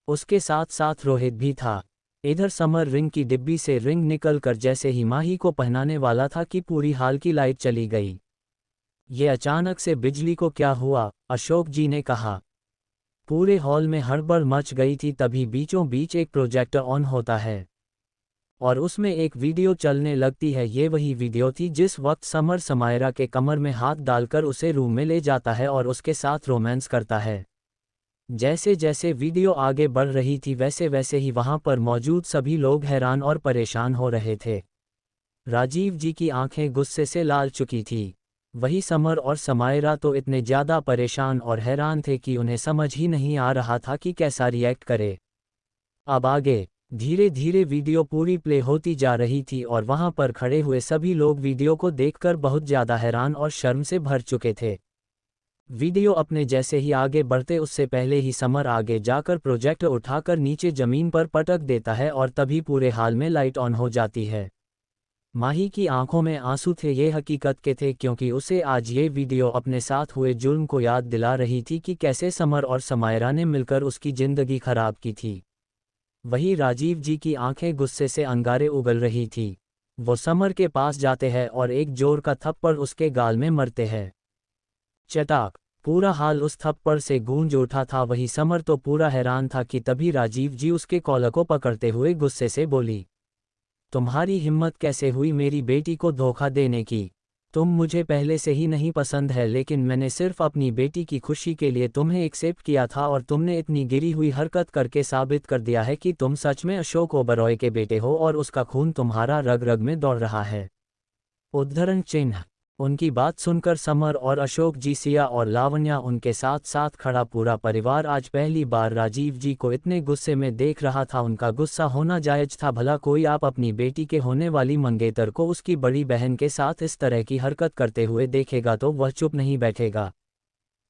उसके साथ साथ रोहित भी था। इधर समर रिंग की डिब्बी से रिंग निकलकर जैसे ही माही को पहनाने वाला था कि पूरी हाल की लाइट चली गई। ये अचानक से बिजली को क्या हुआ? अशोक जी ने कहा। पूरे हॉल में हड़बड़ मच गई थी। तभी बीचों बीच एक प्रोजेक्टर ऑन होता है और उसमें एक वीडियो चलने लगती है। ये वही वीडियो थी जिस वक्त समर समायरा के कमर में हाथ डालकर उसे रूम में ले जाता है और उसके साथ रोमांस करता है। जैसे जैसे वीडियो आगे बढ़ रही थी वैसे वैसे ही वहां पर मौजूद सभी लोग हैरान और परेशान हो रहे थे। राजीव जी की आंखें गुस्से से लाल चुकी थी। वही समर और समायरा तो इतने ज़्यादा परेशान और हैरान थे कि उन्हें समझ ही नहीं आ रहा था कि कैसा रिएक्ट करे। अब आगे धीरे धीरे वीडियो पूरी प्ले होती जा रही थी और वहां पर खड़े हुए सभी लोग वीडियो को देखकर बहुत ज़्यादा हैरान और शर्म से भर चुके थे। वीडियो अपने जैसे ही आगे बढ़ते उससे पहले ही समर आगे जाकर प्रोजेक्टर उठाकर नीचे ज़मीन पर पटक देता है और तभी पूरे हाल में लाइट ऑन हो जाती है। माही की आंखों में आंसू थे। ये हकीकत के थे क्योंकि उसे आज ये वीडियो अपने साथ हुए जुल्म को याद दिला रही थी कि कैसे समर और समायरा ने मिलकर उसकी ज़िंदगी खराब की थी। वही राजीव जी की आंखें गुस्से से अंगारे उगल रही थी। वो समर के पास जाते हैं और एक जोर का थप्पड़ उसके गाल में मरते हैं। चटाक! पूरा हाल उस थप्पड़ से गूंज उठा था। वही समर तो पूरा हैरान था कि तभी राजीव जी उसके कॉलर को पकड़ते हुए गुस्से से बोली, तुम्हारी हिम्मत कैसे हुई मेरी बेटी को धोखा देने की? तुम मुझे पहले से ही नहीं पसंद है, लेकिन मैंने सिर्फ अपनी बेटी की खुशी के लिए तुम्हें एक्सेप्ट किया था और तुमने इतनी गिरी हुई हरकत करके साबित कर दिया है कि तुम सच में अशोक ओबरॉय के बेटे हो और उसका खून तुम्हारा रग रग में दौड़ रहा है। उद्धरण चिन्ह। उनकी बात सुनकर समर और अशोक जी, सिया और लावण्या, उनके साथ साथ खड़ा पूरा परिवार आज पहली बार राजीव जी को इतने गुस्से में देख रहा था। उनका गुस्सा होना जायज था। भला कोई आप अपनी बेटी के होने वाली मंगेतर को उसकी बड़ी बहन के साथ इस तरह की हरकत करते हुए देखेगा तो वह चुप नहीं बैठेगा।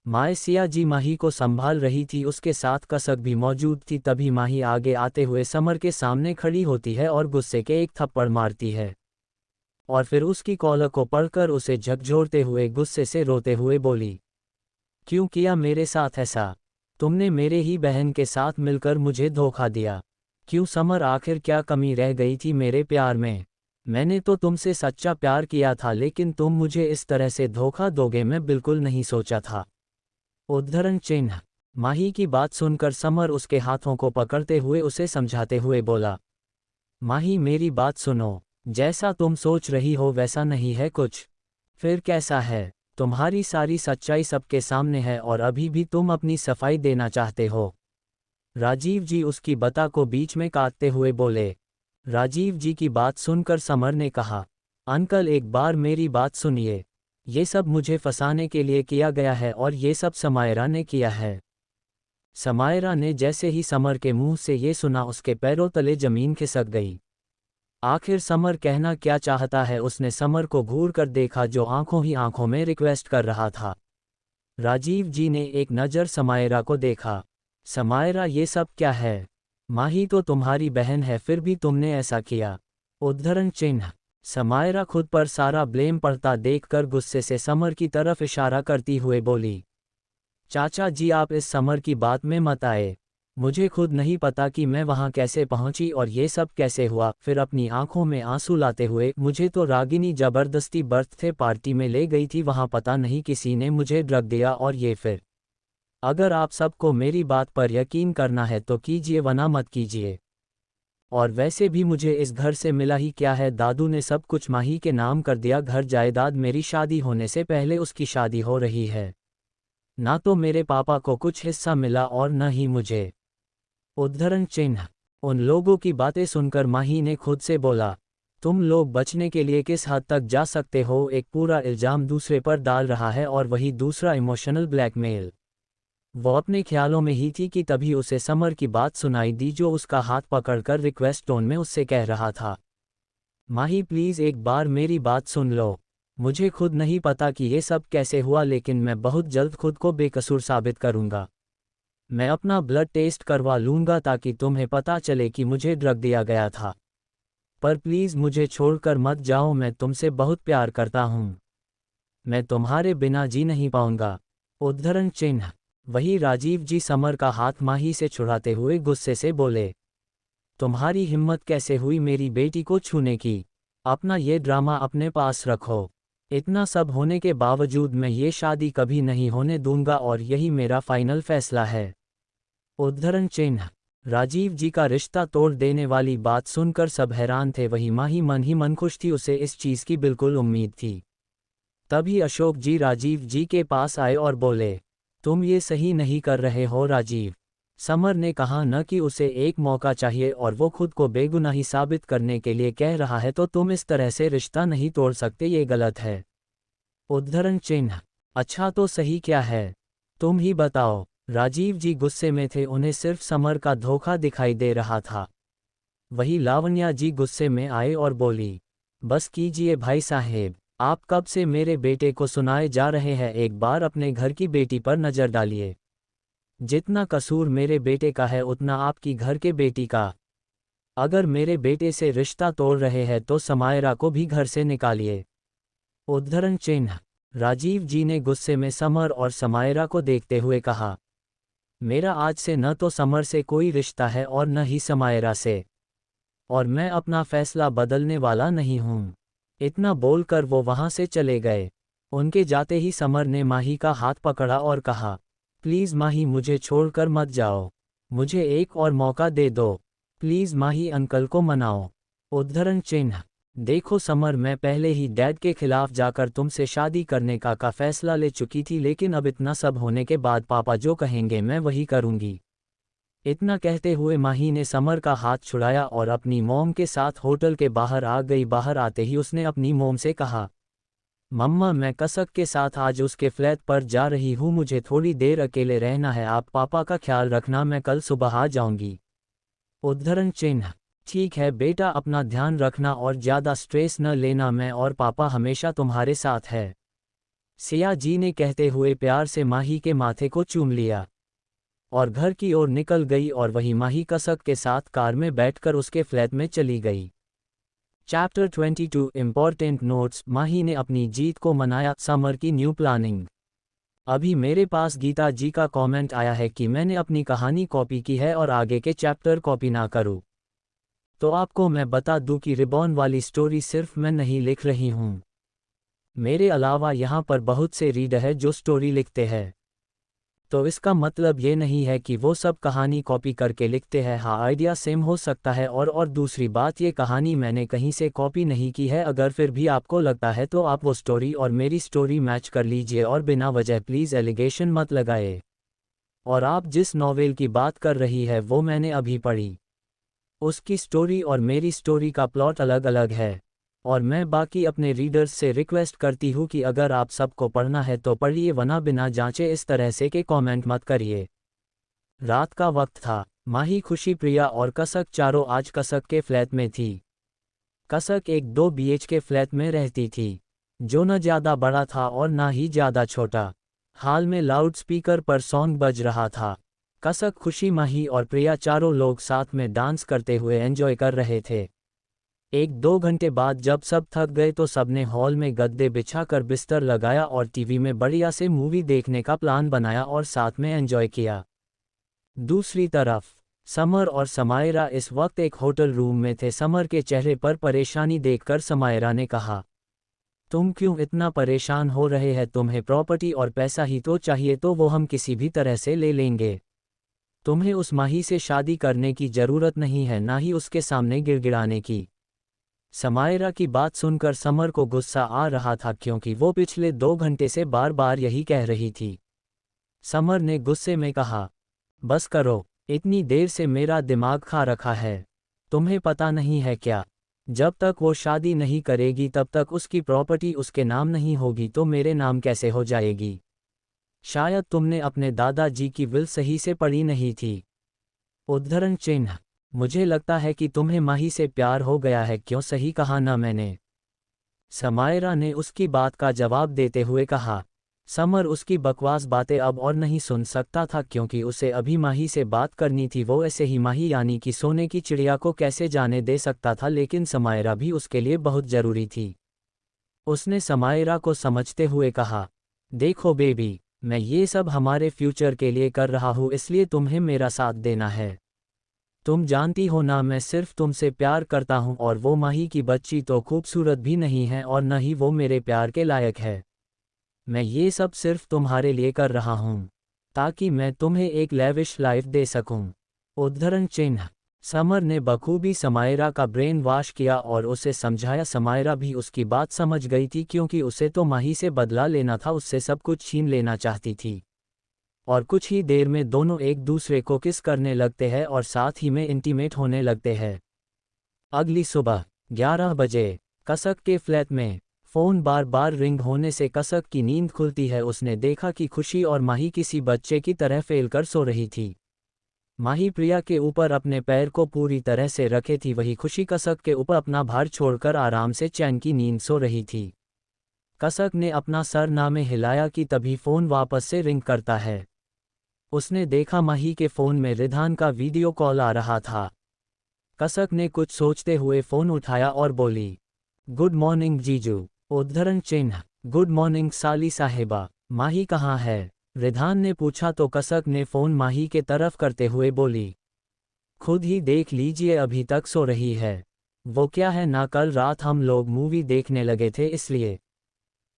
माए सिया जी माही को संभाल रही थी, उसके साथ कसक भी मौजूद थी। तभी माही आगे आते हुए समर के सामने खड़ी होती है और गुस्से के एक थप्पड़ मारती है और फिर उसकी कॉलर को पकड़कर उसे झकझोरते हुए गुस्से से रोते हुए बोली, क्यों किया मेरे साथ ऐसा? तुमने मेरे ही बहन के साथ मिलकर मुझे धोखा दिया। क्यों समर, आखिर क्या कमी रह गई थी मेरे प्यार में? मैंने तो तुमसे सच्चा प्यार किया था, लेकिन तुम मुझे इस तरह से धोखा दोगे मैं बिल्कुल नहीं सोचा था। उद्धरण चिन्ह। माही की बात सुनकर समर उसके हाथों को पकड़ते हुए उसे समझाते हुए बोला, माही मेरी बात सुनो, जैसा तुम सोच रही हो वैसा नहीं है कुछ। फिर कैसा है? तुम्हारी सारी सच्चाई सबके सामने है और अभी भी तुम अपनी सफाई देना चाहते हो। राजीव जी उसकी बता को बीच में काटते हुए बोले। राजीव जी की बात सुनकर समर ने कहा, अंकल एक बार मेरी बात सुनिए। ये सब मुझे फंसाने के लिए किया गया है और ये सब समायरा ने किया है। समायरा ने जैसे ही समर के मुंह से ये सुना उसके पैरों तले जमीन खिसक गई। आखिर समर कहना क्या चाहता है? उसने समर को घूर कर देखा जो आंखों ही आंखों में रिक्वेस्ट कर रहा था। राजीव जी ने एक नज़र समायरा को देखा। समायरा ये सब क्या है? माही तो तुम्हारी बहन है, फिर भी तुमने ऐसा किया। उद्धरण चिन्ह। समायरा खुद पर सारा ब्लेम पड़ता देखकर गुस्से से समर की तरफ इशारा करती हुए बोली, चाचा जी आप इस समर की बात में मत आए। मुझे खुद नहीं पता कि मैं वहां कैसे पहुंची और ये सब कैसे हुआ। फिर अपनी आंखों में आंसू लाते हुए, मुझे तो रागिनी जबरदस्ती बर्थडे पार्टी में ले गई थी, वहां पता नहीं किसी ने मुझे ड्रग दिया और ये फिर। अगर आप सबको मेरी बात पर यकीन करना है तो कीजिए वरना मत कीजिए। और वैसे भी मुझे इस घर से मिला ही क्या है। दादू ने सब कुछ माही के नाम कर दिया, घर जायदाद मेरी शादी होने से पहले उसकी शादी हो रही है। ना तो मेरे पापा को कुछ हिस्सा मिला और न ही मुझे। उद्धरण चिन्ह। उन लोगों की बातें सुनकर माही ने खुद से बोला, तुम लोग बचने के लिए किस हद तक जा सकते हो। एक पूरा इल्जाम दूसरे पर डाल रहा है और वही दूसरा इमोशनल ब्लैकमेल। वो अपने ख्यालों में ही थी कि तभी उसे समर की बात सुनाई दी, जो उसका हाथ पकड़कर रिक्वेस्ट टोन में उससे कह रहा था, माही प्लीज़ एक बार मेरी बात सुन लो। मुझे खुद नहीं पता कि ये सब कैसे हुआ, लेकिन मैं बहुत जल्द खुद को बेकसूर साबित करूंगा। मैं अपना ब्लड टेस्ट करवा लूंगा ताकि तुम्हें पता चले कि मुझे ड्रग दिया गया था। पर प्लीज़ मुझे छोड़कर मत जाओ, मैं तुमसे बहुत प्यार करता हूँ। मैं तुम्हारे बिना जी नहीं पाऊंगा। उद्धरण चिन्ह। वही राजीव जी समर का हाथ माही से छुड़ाते हुए गुस्से से बोले, तुम्हारी हिम्मत कैसे हुई मेरी बेटी को छूने की। अपना ये ड्रामा अपने पास रखो। इतना सब होने के बावजूद मैं ये शादी कभी नहीं होने दूंगा और यही मेरा फाइनल फैसला है। उद्धरण चिन्ह। राजीव जी का रिश्ता तोड़ देने वाली बात सुनकर सब हैरान थे, वही माही मन ही मन खुश थी, उसे इस चीज़ की बिल्कुल उम्मीद थी। तभी अशोक जी राजीव जी के पास आए और बोले, तुम ये सही नहीं कर रहे हो राजीव। समर ने कहा न कि उसे एक मौका चाहिए और वो खुद को बेगुनाही साबित करने के लिए कह रहा है, तो तुम इस तरह से रिश्ता नहीं तोड़ सकते, ये गलत है। उद्धरण चिन्ह। अच्छा तो सही क्या है, तुम ही बताओ। राजीव जी गुस्से में थे, उन्हें सिर्फ समर का धोखा दिखाई दे रहा था। वही लावण्या जी गुस्से में आए और बोली, बस कीजिए भाई साहेब, आप कब से मेरे बेटे को सुनाए जा रहे हैं, एक बार अपने घर की बेटी पर नज़र डालिए। जितना कसूर मेरे बेटे का है उतना आपकी घर के बेटी का। अगर मेरे बेटे से रिश्ता तोड़ रहे हैं तो समायरा को भी घर से निकालिए। उद्धरण चिन्ह। राजीव जी ने गुस्से में समर और समायरा को देखते हुए कहा, मेरा आज से न तो समर से कोई रिश्ता है और न ही समायरा से, और मैं अपना फैसला बदलने वाला नहीं हूँ। इतना बोलकर वो वहाँ से चले गए। उनके जाते ही समर ने माही का हाथ पकड़ा और कहा, प्लीज़ माही मुझे छोड़कर मत जाओ, मुझे एक और मौका दे दो। प्लीज़ माही अंकल को मनाओ। उद्धरण चिन्ह। देखो समर, मैं पहले ही डैड के खिलाफ जाकर तुमसे शादी करने का फैसला ले चुकी थी, लेकिन अब इतना सब होने के बाद पापा जो कहेंगे मैं वही करूँगी। इतना कहते हुए माही ने समर का हाथ छुड़ाया और अपनी मॉम के साथ होटल के बाहर आ गई। बाहर आते ही उसने अपनी मॉम से कहा, मम्मा मैं कसक के साथ आज उसके फ्लैट पर जा रही हूँ, मुझे थोड़ी देर अकेले रहना है, आप पापा का ख्याल रखना, मैं कल सुबह आ जाऊंगी। उद्धरण चिन्ह। ठीक है बेटा, अपना ध्यान रखना और ज़्यादा स्ट्रेस न लेना, मैं और पापा हमेशा तुम्हारे साथ है। सिया जी ने कहते हुए प्यार से माही के माथे को चूम लिया और घर की ओर निकल गई, और वही माही कसक के साथ कार में बैठकर उसके फ्लैट में चली गई। Chapter 22 important notes. माही ने अपनी जीत को मनाया, समर की न्यू प्लानिंग। अभी मेरे पास गीता जी का कमेंट आया है कि मैंने अपनी कहानी कॉपी की है और आगे के चैप्टर कॉपी ना करूं। तो आपको मैं बता दूं कि रिबॉन वाली स्टोरी सिर्फ मैं नहीं लिख रही हूं, मेरे अलावा यहाँ पर बहुत से रीडर हैं जो स्टोरी लिखते हैं। तो इसका मतलब ये नहीं है कि वो सब कहानी कॉपी करके लिखते हैं। हाँ, आइडिया सेम हो सकता है, और दूसरी बात, ये कहानी मैंने कहीं से कॉपी नहीं की है। अगर फिर भी आपको लगता है तो आप वो स्टोरी और मेरी स्टोरी मैच कर लीजिए, और बिना वजह प्लीज़ एलिगेशन मत लगाए। और आप जिस नॉवेल की बात कर रही है वो मैंने अभी पढ़ी, उसकी स्टोरी और मेरी स्टोरी का प्लॉट अलग अलग है। और मैं बाकी अपने रीडर्स से रिक्वेस्ट करती हूँ कि अगर आप सबको पढ़ना है तो पढ़िए, वरना बिना जांचे इस तरह से के कमेंट मत करिए। रात का वक्त था। माही, खुशी, प्रिया और कसक चारों आज कसक के फ्लैट में थी। कसक एक 2 BHK फ्लैट में रहती थी, जो न ज़्यादा बड़ा था और ना ही ज़्यादा छोटा। हाल में लाउड स्पीकर पर सॉन्ग बज रहा था। कसक, खुशी, माही और प्रिया चारों लोग साथ में डांस करते हुए एंजॉय कर रहे थे। 1-2 घंटे बाद जब सब थक गए तो सबने हॉल में गद्दे बिछाकर बिस्तर लगाया और टीवी में बढ़िया से मूवी देखने का प्लान बनाया और साथ में एंजॉय किया। दूसरी तरफ समर और समायरा इस वक्त एक होटल रूम में थे। समर के चेहरे पर परेशानी देखकर समायरा ने कहा, तुम क्यों इतना परेशान हो रहे हैं? तुम्हें प्रॉपर्टी और पैसा ही तो चाहिए, तो वो हम किसी भी तरह से ले लेंगे। तुम्हें उस माही से शादी करने की जरूरत नहीं है, ना ही उसके सामने गिड़गिड़ाने की। समायरा की बात सुनकर समर को गुस्सा आ रहा था क्योंकि वो पिछले 2 घंटे से बार बार यही कह रही थी। समर ने गुस्से में कहा, बस करो, इतनी देर से मेरा दिमाग खा रखा है। तुम्हें पता नहीं है क्या, जब तक वो शादी नहीं करेगी तब तक उसकी प्रॉपर्टी उसके नाम नहीं होगी तो मेरे नाम कैसे हो जाएगी? शायद तुमने अपने दादाजी की विल सही से पढ़ी नहीं थी। उद्धरण चिन्ह, मुझे लगता है कि तुम्हें माही से प्यार हो गया है, क्यों सही कहा ना मैंने? समायरा ने उसकी बात का जवाब देते हुए कहा। समर उसकी बकवास बातें अब और नहीं सुन सकता था क्योंकि उसे अभी माही से बात करनी थी। वो ऐसे ही माही यानी कि सोने की चिड़िया को कैसे जाने दे सकता था, लेकिन समायरा भी उसके लिए बहुत ज़रूरी थी। उसने समायरा को समझते हुए कहा, देखो बेबी, मैं ये सब हमारे फ्यूचर के लिए कर रहा हूँ, इसलिए तुम्हें मेरा साथ देना है। तुम जानती हो ना, मैं सिर्फ तुमसे प्यार करता हूँ और वो माही की बच्ची तो खूबसूरत भी नहीं है और न ही वो मेरे प्यार के लायक है। मैं ये सब सिर्फ तुम्हारे लिए कर रहा हूँ ताकि मैं तुम्हें एक लेविश लाइफ दे सकूं। उद्धरण चिन्ह, समर ने बखूबी समायरा का ब्रेन वॉश किया और उसे समझाया। समायरा भी उसकी बात समझ गई थी क्योंकि उसे तो माही से बदला लेना था, उससे सब कुछ छीन लेना चाहती थी। और कुछ ही देर में दोनों एक दूसरे को किस करने लगते हैं और साथ ही में इंटीमेट होने लगते हैं। अगली सुबह 11 बजे कसक के फ्लैट में फ़ोन बार बार रिंग होने से कसक की नींद खुलती है। उसने देखा कि खुशी और माही किसी बच्चे की तरह फैलकर सो रही थी। माही प्रिया के ऊपर अपने पैर को पूरी तरह से रखे थी, वही खुशी कसक के ऊपर अपना भार छोड़कर आराम से चैन की नींद सो रही थी। कसक ने अपना सर ना में हिलाया कि तभी फ़ोन वापस से रिंग करता है। उसने देखा माही के फ़ोन में रिधान का वीडियो कॉल आ रहा था। कसक ने कुछ सोचते हुए फ़ोन उठाया और बोली, गुड मॉर्निंग जीजू। उद्धरण चिन्ह, गुड मॉर्निंग साली साहिबा, माही कहाँ है? रिधान ने पूछा तो कसक ने फ़ोन माही के तरफ करते हुए बोली, खुद ही देख लीजिए, अभी तक सो रही है। वो क्या है ना, कल रात हम लोग मूवी देखने लगे थे इसलिए।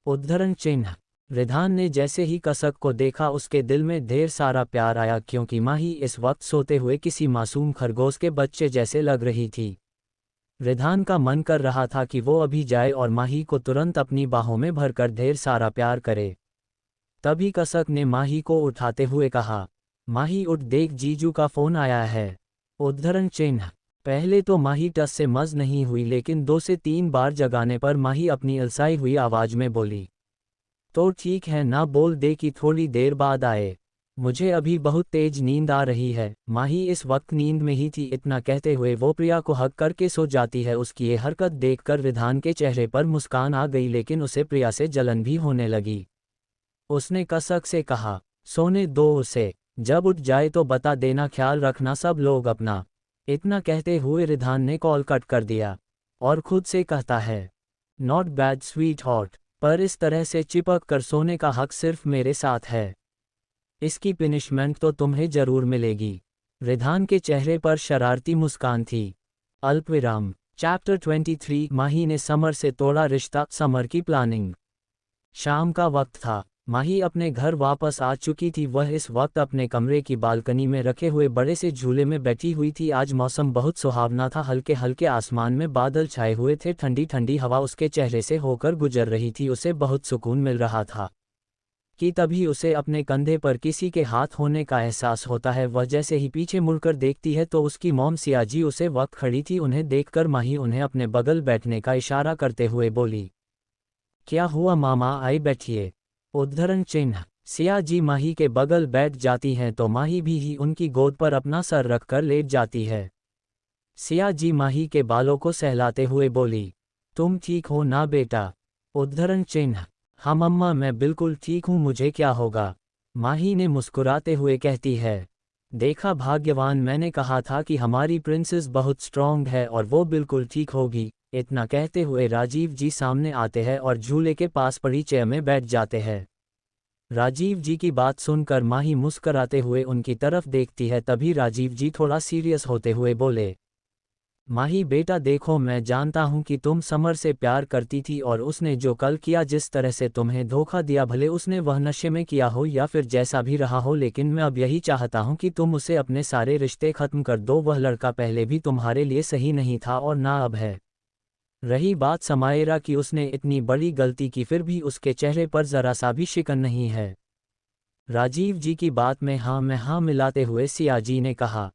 उद्धरण चिन्ह, रिधान ने जैसे ही कसक को देखा उसके दिल में ढेर सारा प्यार आया क्योंकि माही इस वक्त सोते हुए किसी मासूम खरगोश के बच्चे जैसे लग रही थी। रिधान का मन कर रहा था कि वो अभी जाए और माही को तुरंत अपनी बाहों में भरकर ढेर सारा प्यार करे। तभी कसक ने माही को उठाते हुए कहा, माही उठ, देख जीजू का फ़ोन आया है। उद्धरण चिन्ह, पहले तो माही टस से मज नहीं हुई, लेकिन 2 से 3 बार जगाने पर माही अपनी अलसाई हुई आवाज़ में बोली, तो ठीक है ना, बोल दे कि थोड़ी देर बाद आए, मुझे अभी बहुत तेज नींद आ रही है। माही इस वक्त नींद में ही थी। इतना कहते हुए वो प्रिया को हक करके सो जाती है। उसकी ये हरकत देखकर रिधान के चेहरे पर मुस्कान आ गई, लेकिन उसे प्रिया से जलन भी होने लगी। उसने कसक से कहा, सोने दो उसे, जब उठ जाए तो बता देना, ख्याल रखना सब लोग अपना। इतना कहते हुए रिधान ने कॉल कट कर दिया और खुद से कहता है, नॉट बैड स्वीट हॉट, पर इस तरह से चिपक कर सोने का हक सिर्फ मेरे साथ है। इसकी पिनिशमेंट तो तुम्हें जरूर मिलेगी। रिधान के चेहरे पर शरारती मुस्कान थी। अल्पविराम। चैप्टर 23। माही ने समर से तोड़ा रिश्ता, समर की प्लानिंग। शाम का वक्त था। माही अपने घर वापस आ चुकी थी। वह इस वक्त अपने कमरे की बालकनी में रखे हुए बड़े से झूले में बैठी हुई थी। आज मौसम बहुत सुहावना था। हल्के हल्के आसमान में बादल छाए हुए थे। ठंडी ठंडी हवा उसके चेहरे से होकर गुजर रही थी। उसे बहुत सुकून मिल रहा था कि तभी उसे अपने कंधे पर किसी के हाथ होने का एहसास होता है। वह जैसे ही पीछे मुड़कर देखती है तो उसकी मॉम सियाजी उसे वक्त खड़ी थी। उन्हें देखकर माही उन्हें अपने बगल बैठने का इशारा करते हुए बोली, क्या हुआ मामा, आई बैठिए। उद्धरण चिन्ह, सियाजी माही के बगल बैठ जाती हैं तो माही भी ही उनकी गोद पर अपना सर रखकर लेट जाती है। सियाजी माही के बालों को सहलाते हुए बोली, तुम ठीक हो ना बेटा? उद्धरण चिन्ह, हाँ मम्मा, मैं बिल्कुल ठीक हूँ, मुझे क्या होगा? माही ने मुस्कुराते हुए कहती है, देखा भाग्यवान, मैंने कहा था कि हमारी प्रिंसेस बहुत स्ट्रॉन्ग है और वो बिल्कुल ठीक होगी। इतना कहते हुए राजीव जी सामने आते हैं और झूले के पास पड़ी चेयर में बैठ जाते हैं। राजीव जी की बात सुनकर माही मुस्कराते हुए उनकी तरफ देखती है। तभी राजीव जी थोड़ा सीरियस होते हुए बोले, माही बेटा देखो, मैं जानता हूँ कि तुम समर से प्यार करती थी और उसने जो कल किया, जिस तरह से तुम्हें धोखा दिया, भले उसने वह नशे में किया हो या फिर जैसा भी रहा हो, लेकिन मैं अब यही चाहता हूँ कि तुम उसे अपने सारे रिश्ते ख़त्म कर दो। वह लड़का पहले भी तुम्हारे लिए सही नहीं था और ना अब है। रही बात समायरा की, उसने इतनी बड़ी गलती की फिर भी उसके चेहरे पर ज़रा सा भी शिकन नहीं है। राजीव जी की बात में हाँ मिलाते हुए सियाजी ने कहा,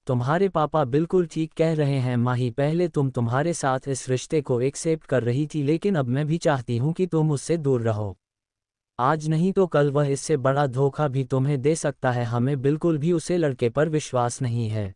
तुम्हारे पापा बिल्कुल ठीक कह रहे हैं माही, पहले तुम तुम्हारे साथ इस रिश्ते को एक्सेप्ट कर रही थी, लेकिन अब मैं भी चाहती हूँ कि तुम उससे दूर रहो। आज नहीं तो कल वह इससे बड़ा धोखा भी तुम्हें दे सकता है। हमें बिल्कुल भी उसे लड़के पर विश्वास नहीं है।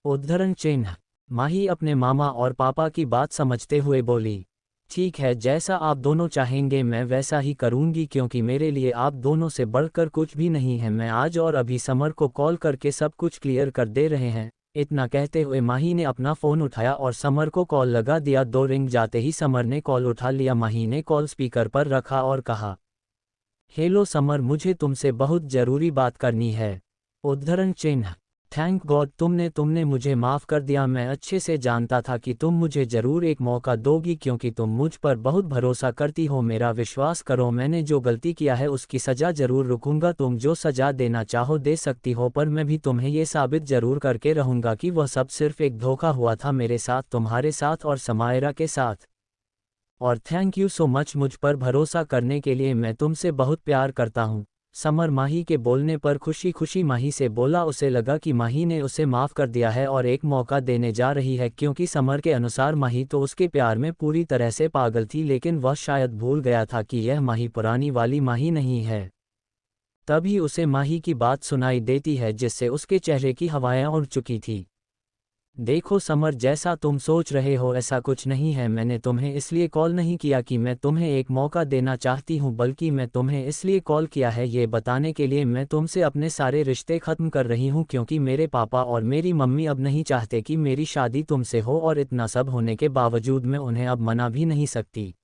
उद्धरण चिन्ह। माही अपने मामा और पापा की बात समझते हुए बोली, ठीक है, जैसा आप दोनों चाहेंगे मैं वैसा ही करूंगी, क्योंकि मेरे लिए आप दोनों से बढ़कर कुछ भी नहीं है। मैं आज और अभी समर को कॉल करके सब कुछ क्लियर कर दे रहे हैं। इतना कहते हुए माही ने अपना फ़ोन उठाया और समर को कॉल लगा दिया। 2 रिंग जाते ही समर ने कॉल उठा लिया। माही ने कॉल स्पीकर पर रखा और कहा, हेलो समर, मुझे तुमसे बहुत ज़रूरी बात करनी है। उद्धरण चिन्ह। थैंक गॉड तुमने मुझे माफ़ कर दिया। मैं अच्छे से जानता था कि तुम मुझे ज़रूर एक मौका दोगी, क्योंकि तुम मुझ पर बहुत भरोसा करती हो। मेरा विश्वास करो, मैंने जो गलती किया है उसकी सज़ा ज़रूर रुकूंगा। तुम जो सज़ा देना चाहो दे सकती हो, पर मैं भी तुम्हें ये साबित ज़रूर करके रहूंगा कि वह सब सिर्फ एक धोखा हुआ था मेरे साथ, तुम्हारे साथ और समायरा के साथ। और थैंक यू सो मच मुझ पर भरोसा करने के लिए। मैं तुमसे बहुत प्यार करता हूँ। समर माही के बोलने पर खुशी खुशी माही से बोला। उसे लगा कि माही ने उसे माफ़ कर दिया है और एक मौका देने जा रही है, क्योंकि समर के अनुसार माही तो उसके प्यार में पूरी तरह से पागल थी, लेकिन वह शायद भूल गया था कि यह माही पुरानी वाली माही नहीं है। तभी उसे माही की बात सुनाई देती है, जिससे उसके चेहरे की हवाएं उड़ चुकी थी। देखो समर, जैसा तुम सोच रहे हो ऐसा कुछ नहीं है। मैंने तुम्हें इसलिए कॉल नहीं किया कि मैं तुम्हें एक मौका देना चाहती हूँ, बल्कि मैं तुम्हें इसलिए कॉल किया है ये बताने के लिए मैं तुमसे अपने सारे रिश्ते ख़त्म कर रही हूँ, क्योंकि मेरे पापा और मेरी मम्मी अब नहीं चाहते कि मेरी शादी तुमसे हो, और इतना सब होने के बावजूद मैं उन्हें अब मना भी नहीं सकती।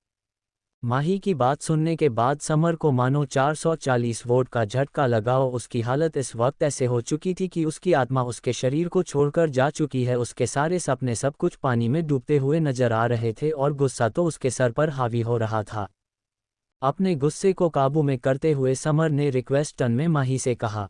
माही की बात सुनने के बाद समर को मानो 440 वोल्ट का झटका लगा। उसकी हालत इस वक्त ऐसे हो चुकी थी कि उसकी आत्मा उसके शरीर को छोड़कर जा चुकी है। उसके सारे सपने सब कुछ पानी में डूबते हुए नजर आ रहे थे और गुस्सा तो उसके सर पर हावी हो रहा था। अपने गुस्से को काबू में करते हुए समर ने रिक्वेस्ट टन में माही से कहा,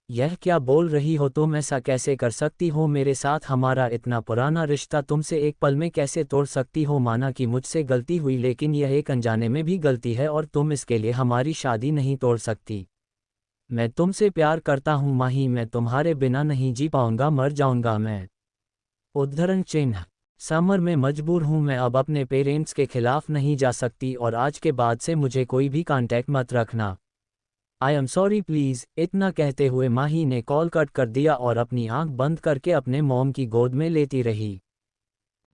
यह क्या बोल रही हो तुम? ऐसा कैसे कर सकती हो मेरे साथ? हमारा इतना पुराना रिश्ता तुमसे एक पल में कैसे तोड़ सकती हो? माना कि मुझसे गलती हुई, लेकिन यह एक अनजाने में भी गलती है और तुम इसके लिए हमारी शादी नहीं तोड़ सकती। मैं तुमसे प्यार करता हूँ माही, मैं तुम्हारे बिना नहीं जी पाऊंगा, मर जाऊंगा मैं। उद्धरण चिन्ह। समर में मजबूर हूँ, मैं अब अपने पेरेंट्स के खिलाफ नहीं जा सकती और आज के बाद से मुझे कोई भी कांटेक्ट मत रखना। I am sorry please. इतना कहते हुए माही ने कॉल कट कर दिया और अपनी आंख बंद करके अपने मॉम की गोद में लेती रही।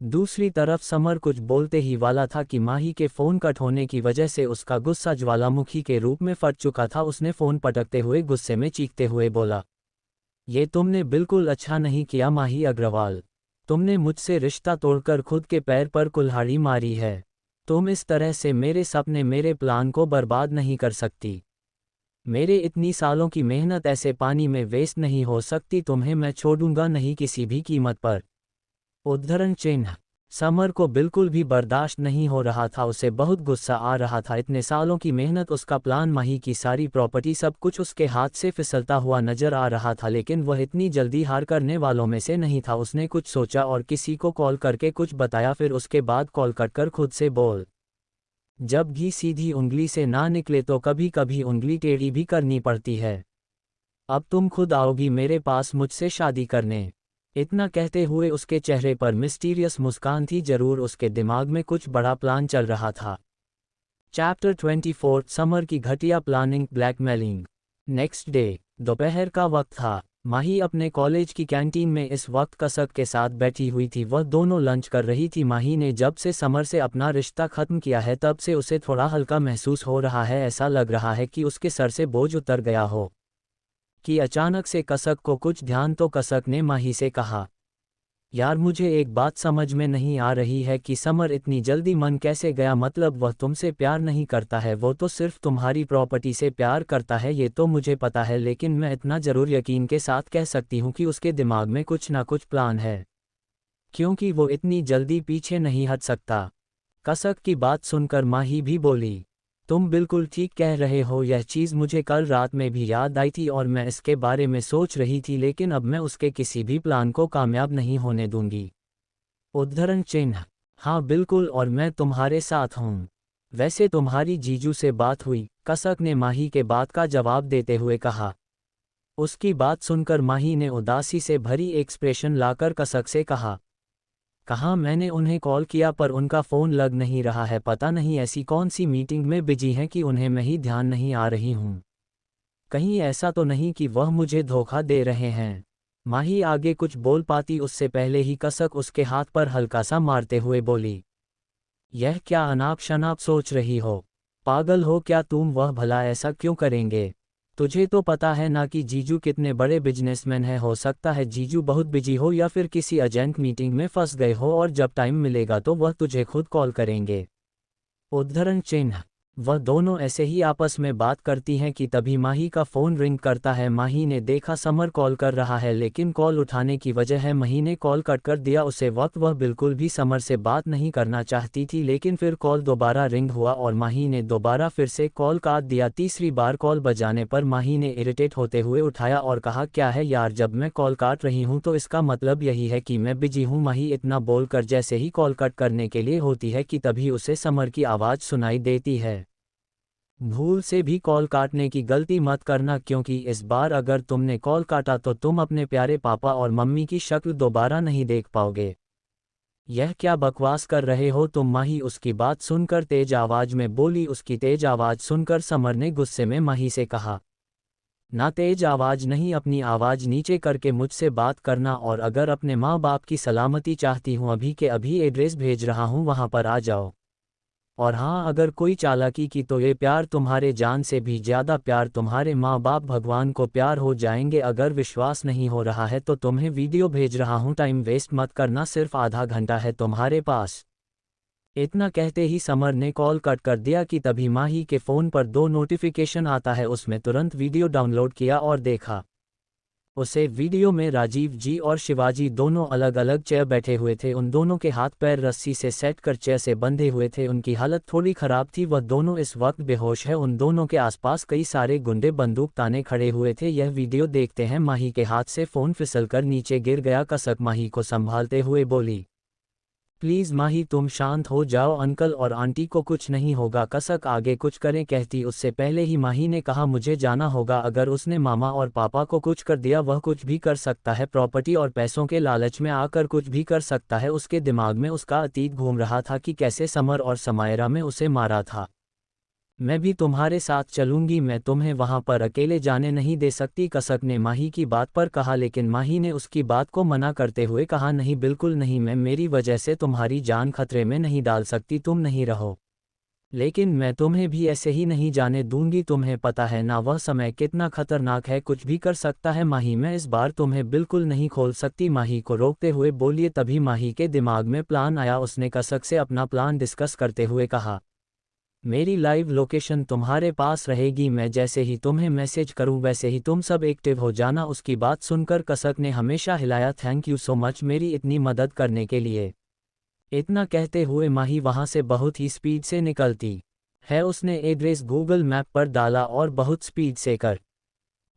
दूसरी तरफ समर कुछ बोलते ही वाला था कि माही के फ़ोन कट होने की वजह से उसका गुस्सा ज्वालामुखी के रूप में फट चुका था। उसने फ़ोन पटकते हुए गुस्से में चीखते हुए बोला, ये तुमने बिल्कुल अच्छा नहीं किया माही अग्रवाल। तुमने मुझसे रिश्ता तोड़कर खुद के पैर पर कुल्हाड़ी मारी है। तुम इस तरह से मेरे सपने, मेरे प्लान को बर्बाद नहीं कर सकती। मेरे इतनी सालों की मेहनत ऐसे पानी में वेस्ट नहीं हो सकती। तुम्हें मैं छोड़ूंगा नहीं किसी भी कीमत पर। उद्धरण चिन्ह। समर को बिल्कुल भी बर्दाश्त नहीं हो रहा था। उसे बहुत गुस्सा आ रहा था। इतने सालों की मेहनत, उसका प्लान, माही की सारी प्रॉपर्टी, सब कुछ उसके हाथ से फिसलता हुआ नजर आ रहा था, लेकिन वह इतनी जल्दी हार करने वालों में से नहीं था। उसने कुछ सोचा और किसी को कॉल करके कुछ बताया, फिर उसके बाद कॉल कट कर खुद से बोल, जब घी सीधी उंगली से ना निकले तो कभी कभी उंगली टेढ़ी भी करनी पड़ती है। अब तुम खुद आओगी मेरे पास मुझसे शादी करने। इतना कहते हुए उसके चेहरे पर मिस्टीरियस मुस्कान थी। जरूर उसके दिमाग में कुछ बड़ा प्लान चल रहा था। चैप्टर 24 समर की घटिया प्लानिंग, ब्लैकमेलिंग। नेक्स्ट डे दोपहर का वक्त था। माही अपने कॉलेज की कैंटीन में इस वक्त कसक के साथ बैठी हुई थी। वह दोनों लंच कर रही थी। माही ने जब से समर से अपना रिश्ता ख़त्म किया है तब से उसे थोड़ा हल्का महसूस हो रहा है। ऐसा लग रहा है कि उसके सर से बोझ उतर गया हो। कि अचानक से कसक को कुछ ध्यान तो कसक ने माही से कहा, यार मुझे एक बात समझ में नहीं आ रही है कि समर इतनी जल्दी मन कैसे गया? मतलब वह तुमसे प्यार नहीं करता है, वो तो सिर्फ तुम्हारी प्रॉपर्टी से प्यार करता है, ये तो मुझे पता है, लेकिन मैं इतना ज़रूर यकीन के साथ कह सकती हूँ कि उसके दिमाग में कुछ ना कुछ प्लान है। क्योंकि वो इतनी जल्दी पीछे नहीं हट सकता। कसक की बात सुनकर माही भी बोली, तुम बिल्कुल ठीक कह रहे हो, यह चीज़ मुझे कल रात में भी याद आई थी और मैं इसके बारे में सोच रही थी, लेकिन अब मैं उसके किसी भी प्लान को कामयाब नहीं होने दूंगी। उद्धरण चिन्ह। हाँ बिल्कुल, और मैं तुम्हारे साथ हूँ। वैसे तुम्हारी जीजू से बात हुई? कसक ने माही के बात का जवाब देते हुए कहा। उसकी बात सुनकर माही ने उदासी से भरी एक्सप्रेशन लाकर कसक से कहा, कहाँ मैंने उन्हें कॉल किया पर उनका फ़ोन लग नहीं रहा है, पता नहीं ऐसी कौन सी मीटिंग में बिजी हैं कि उन्हें मैं ही ध्यान नहीं आ रही हूँ। कहीं ऐसा तो नहीं कि वह मुझे धोखा दे रहे हैं। माही आगे कुछ बोल पाती उससे पहले ही कसक उसके हाथ पर हल्का सा मारते हुए बोली, यह क्या अनाप शनाप सोच रही हो? पागल हो क्या तुम? वह भला ऐसा क्यों करेंगे? तुझे तो पता है ना कि जीजू कितने बड़े बिजनेसमैन हैं। हो सकता है जीजू बहुत बिजी हो या फिर किसी अर्जेंट मीटिंग में फंस गए हो और जब टाइम मिलेगा तो वह तुझे खुद कॉल करेंगे। उद्धरण चिन्ह। वह दोनों ऐसे ही आपस में बात करती हैं कि तभी माही का फ़ोन रिंग करता है। माही ने देखा समर कॉल कर रहा है, लेकिन कॉल उठाने की वजह है माही ने कॉल कट कर दिया उसे वक्त। वह बिल्कुल भी समर से बात नहीं करना चाहती थी, लेकिन फिर कॉल दोबारा रिंग हुआ और माही ने दोबारा फिर से कॉल काट दिया। तीसरी बार कॉल बजाने पर माही ने इरिटेट होते हुए उठाया और कहा, क्या है यार, जब मैं कॉल काट रही हूँ तो इसका मतलब यही है कि मैं बिजी हूँ। माही इतना बोलकर जैसे ही कॉल कट करने के लिए होती है कि तभी उसे समर की आवाज़ सुनाई देती है, भूल से भी कॉल काटने की गलती मत करना, क्योंकि इस बार अगर तुमने कॉल काटा तो तुम अपने प्यारे पापा और मम्मी की शक्ल दोबारा नहीं देख पाओगे। यह क्या बकवास कर रहे हो तुम? माही उसकी बात सुनकर तेज आवाज में बोली। उसकी तेज आवाज सुनकर समर ने गुस्से में माही से कहा, ना तेज आवाज नहीं, अपनी आवाज नीचे करके मुझसे बात करना, और अगर अपने माँ बाप की सलामती चाहती हूँ अभी के अभी एड्रेस भेज रहा हूँ, वहाँ पर आ जाओ। और हाँ, अगर कोई चालाकी की तो ये प्यार तुम्हारे जान से भी ज़्यादा प्यार तुम्हारे माँ बाप भगवान को प्यार हो जाएंगे। अगर विश्वास नहीं हो रहा है तो तुम्हें वीडियो भेज रहा हूँ, टाइम वेस्ट मत करना, सिर्फ आधा घंटा है तुम्हारे पास। इतना कहते ही समर ने कॉल कट कर दिया कि तभी माही के फ़ोन पर 2 नोटिफिकेशन आता है। उसमें तुरंत वीडियो डाउनलोड किया और देखा। उसे वीडियो में राजीव जी और शिवाजी दोनों अलग अलग चेयर बैठे हुए थे। उन दोनों के हाथ पैर रस्सी से सेट कर चेयर से बंधे हुए थे। उनकी हालत थोड़ी खराब थी, वह दोनों इस वक्त बेहोश है। उन दोनों के आसपास कई सारे गुंडे बंदूक ताने खड़े हुए थे। यह वीडियो देखते हैं माही के हाथ से फ़ोन फिसलकर नीचे गिर गया। कसक माही को संभालते हुए बोली, प्लीज़ माही तुम शांत हो जाओ, अंकल और आंटी को कुछ नहीं होगा। कसक आगे कुछ करें कहती उससे पहले ही माही ने कहा, मुझे जाना होगा, अगर उसने मामा और पापा को कुछ कर दिया वह कुछ भी कर सकता है, प्रॉपर्टी और पैसों के लालच में आकर कुछ भी कर सकता है। उसके दिमाग में उसका अतीत घूम रहा था कि कैसे समर और समायरा में उसे मारा था। मैं भी तुम्हारे साथ चलूंगी, मैं तुम्हें वहां पर अकेले जाने नहीं दे सकती, कसक ने माही की बात पर कहा। लेकिन माही ने उसकी बात को मना करते हुए कहा, नहीं बिल्कुल नहीं, मैं मेरी वजह से तुम्हारी जान खतरे में नहीं डाल सकती, तुम नहीं रहो। लेकिन मैं तुम्हें भी ऐसे ही नहीं जाने दूंगी, तुम्हें पता है ना वह समय कितना खतरनाक है, कुछ भी कर सकता है। माही मैं इस बार तुम्हें बिल्कुल नहीं खोल सकती, माही को रोकते हुए बोलिए। तभी माही के दिमाग में प्लान आया। उसने कसक से अपना प्लान डिस्कस करते हुए कहा, मेरी लाइव लोकेशन तुम्हारे पास रहेगी, मैं जैसे ही तुम्हें मैसेज करूं वैसे ही तुम सब एक्टिव हो जाना। उसकी बात सुनकर कसक ने हमेशा हिलाया, थैंक यू सो मच मेरी इतनी मदद करने के लिए। इतना कहते हुए माही वहां से बहुत ही स्पीड से निकलती है। उसने एड्रेस गूगल मैप पर डाला और बहुत स्पीड से कर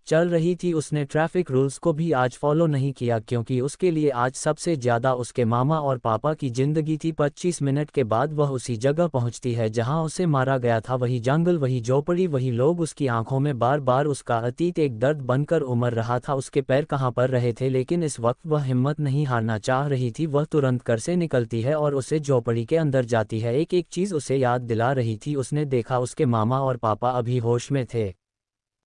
चल रही थी। उसने ट्रैफिक रूल्स को भी आज फॉलो नहीं किया, क्योंकि उसके लिए आज सबसे ज़्यादा उसके मामा और पापा की ज़िंदगी थी। 25 मिनट के बाद वह उसी जगह पहुंचती है जहां उसे मारा गया था। वही जंगल, वही झोपड़ी, वही लोग। उसकी आंखों में बार बार उसका अतीत एक दर्द बनकर उमड़ रहा था। उसके पैर कहाँ पर रहे थे, लेकिन इस वक्त वह हिम्मत नहीं हारना चाह रही थी। वह तुरंत घर से निकलती है और उसे झोपड़ी के अंदर जाती है। एक एक चीज़ उसे याद दिला रही थी। उसने देखा उसके मामा और पापा अभी होश में थे।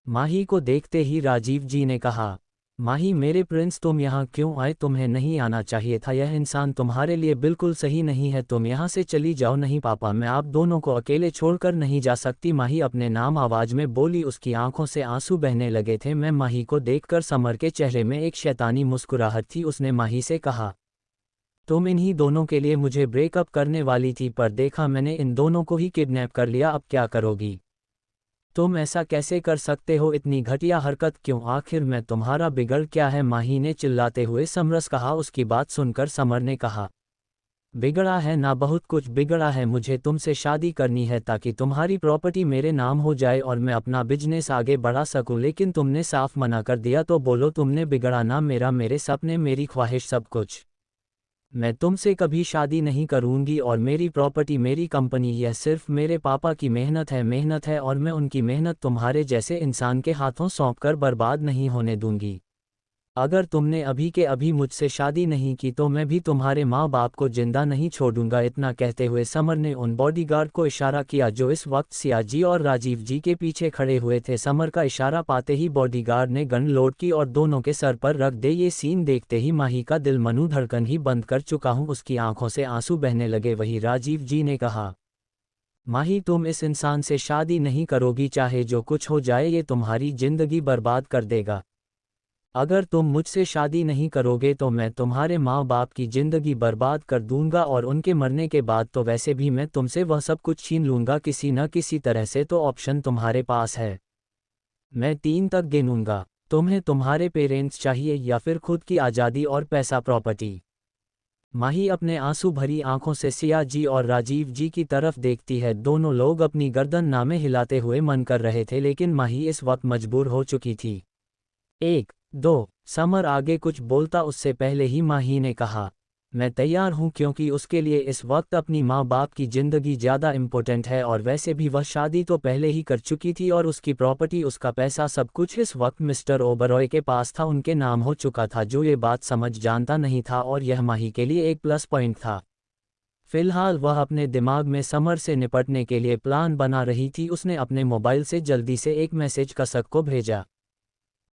माही को देखते ही राजीव जी ने कहा, माही मेरे प्रिंस तुम यहाँ क्यों आए? तुम्हें नहीं आना चाहिए था, यह इंसान तुम्हारे लिए बिल्कुल सही नहीं है, तुम यहाँ से चली जाओ। नहीं पापा, मैं आप दोनों को अकेले छोड़कर नहीं जा सकती, माही अपने नाम आवाज में बोली। उसकी आंखों से आंसू बहने लगे थे। मैं माही को देखकर समर के चेहरे में एक शैतानी मुस्कुराहट थी। उसने माही से कहा, तुम इन्हीं दोनों के लिए मुझे ब्रेकअप करने वाली थी, पर देखा मैंने इन दोनों को ही किडनैप कर लिया, अब क्या करोगी? तुम ऐसा कैसे कर सकते हो, इतनी घटिया हरकत क्यों, आखिर मैं तुम्हारा बिगड़ क्या है, माही ने चिल्लाते हुए समरस कहा। उसकी बात सुनकर समर ने कहा, बिगड़ा है ना, बहुत कुछ बिगड़ा है, मुझे तुमसे शादी करनी है ताकि तुम्हारी प्रॉपर्टी मेरे नाम हो जाए और मैं अपना बिजनेस आगे बढ़ा सकूं, लेकिन तुमने साफ मना कर दिया। तो बोलो तुमने बिगड़ा ना, मेरे सपने, मेरी ख्वाहिश, सब कुछ। मैं तुमसे कभी शादी नहीं करूंगी और मेरी प्रॉपर्टी, मेरी कंपनी, यह सिर्फ मेरे पापा की मेहनत है और मैं उनकी मेहनत तुम्हारे जैसे इंसान के हाथों सौंपकर बर्बाद नहीं होने दूंगी। अगर तुमने अभी के अभी मुझसे शादी नहीं की तो मैं भी तुम्हारे माँ बाप को जिंदा नहीं छोड़ूंगा। इतना कहते हुए समर ने उन बॉडीगार्ड को इशारा किया जो इस वक्त सिया जी और राजीव जी के पीछे खड़े हुए थे। समर का इशारा पाते ही बॉडीगार्ड ने गन लोड की और दोनों के सर पर रख दे। ये सीन देखते ही माही का दिल मनू धड़कन ही बंद कर चुका हूँ, उसकी आंखों से आंसू बहने लगे। वही राजीव जी ने कहा, माही तुम इस इंसान से शादी नहीं करोगी, चाहे जो कुछ हो जाए ये तुम्हारी जिंदगी बर्बाद कर देगा। अगर तुम मुझसे शादी नहीं करोगे तो मैं तुम्हारे माँ बाप की ज़िंदगी बर्बाद कर दूंगा और उनके मरने के बाद तो वैसे भी मैं तुमसे वह सब कुछ छीन लूंगा किसी न किसी तरह से। तो ऑप्शन तुम्हारे पास है, मैं 3 तक गिनूंगा, तुम्हें तुम्हारे पेरेंट्स चाहिए या फिर खुद की आज़ादी और पैसा, प्रॉपर्टी। माही अपने आंसू भरी आंखों से सिया जी और राजीव जी की तरफ देखती है। दोनों लोग अपनी गर्दन नामे हिलाते हुए मन कर रहे थे, लेकिन माही इस वक्त मजबूर हो चुकी थी। 1, 2, समर आगे कुछ बोलता उससे पहले ही माही ने कहा, मैं तैयार हूं, क्योंकि उसके लिए इस वक्त अपनी माँ बाप की ज़िंदगी ज़्यादा इम्पोर्टेंट है और वैसे भी वह शादी तो पहले ही कर चुकी थी और उसकी प्रॉपर्टी, उसका पैसा, सब कुछ इस वक्त मिस्टर ओबरॉय के पास था, उनके नाम हो चुका था। जो ये बात समझ जानता नहीं था और यह माही के लिए एक प्लस पॉइंट था। फिलहाल वह अपने दिमाग में समर से निपटने के लिए प्लान बना रही थी। उसने अपने मोबाइल से जल्दी से एक मैसेज कसक को भेजा,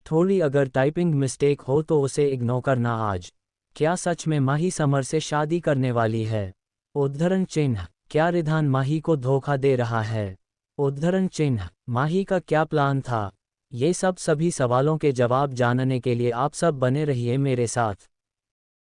थोड़ी अगर टाइपिंग मिस्टेक हो तो उसे इग्नोर करना। आज क्या सच में माही समर से शादी करने वाली है? उद्धरण चिन्ह, क्या रिधान माही को धोखा दे रहा है? उद्धरण चिन्ह, माही का क्या प्लान था? ये सब सभी सवालों के जवाब जानने के लिए आप सब बने रहिए मेरे साथ।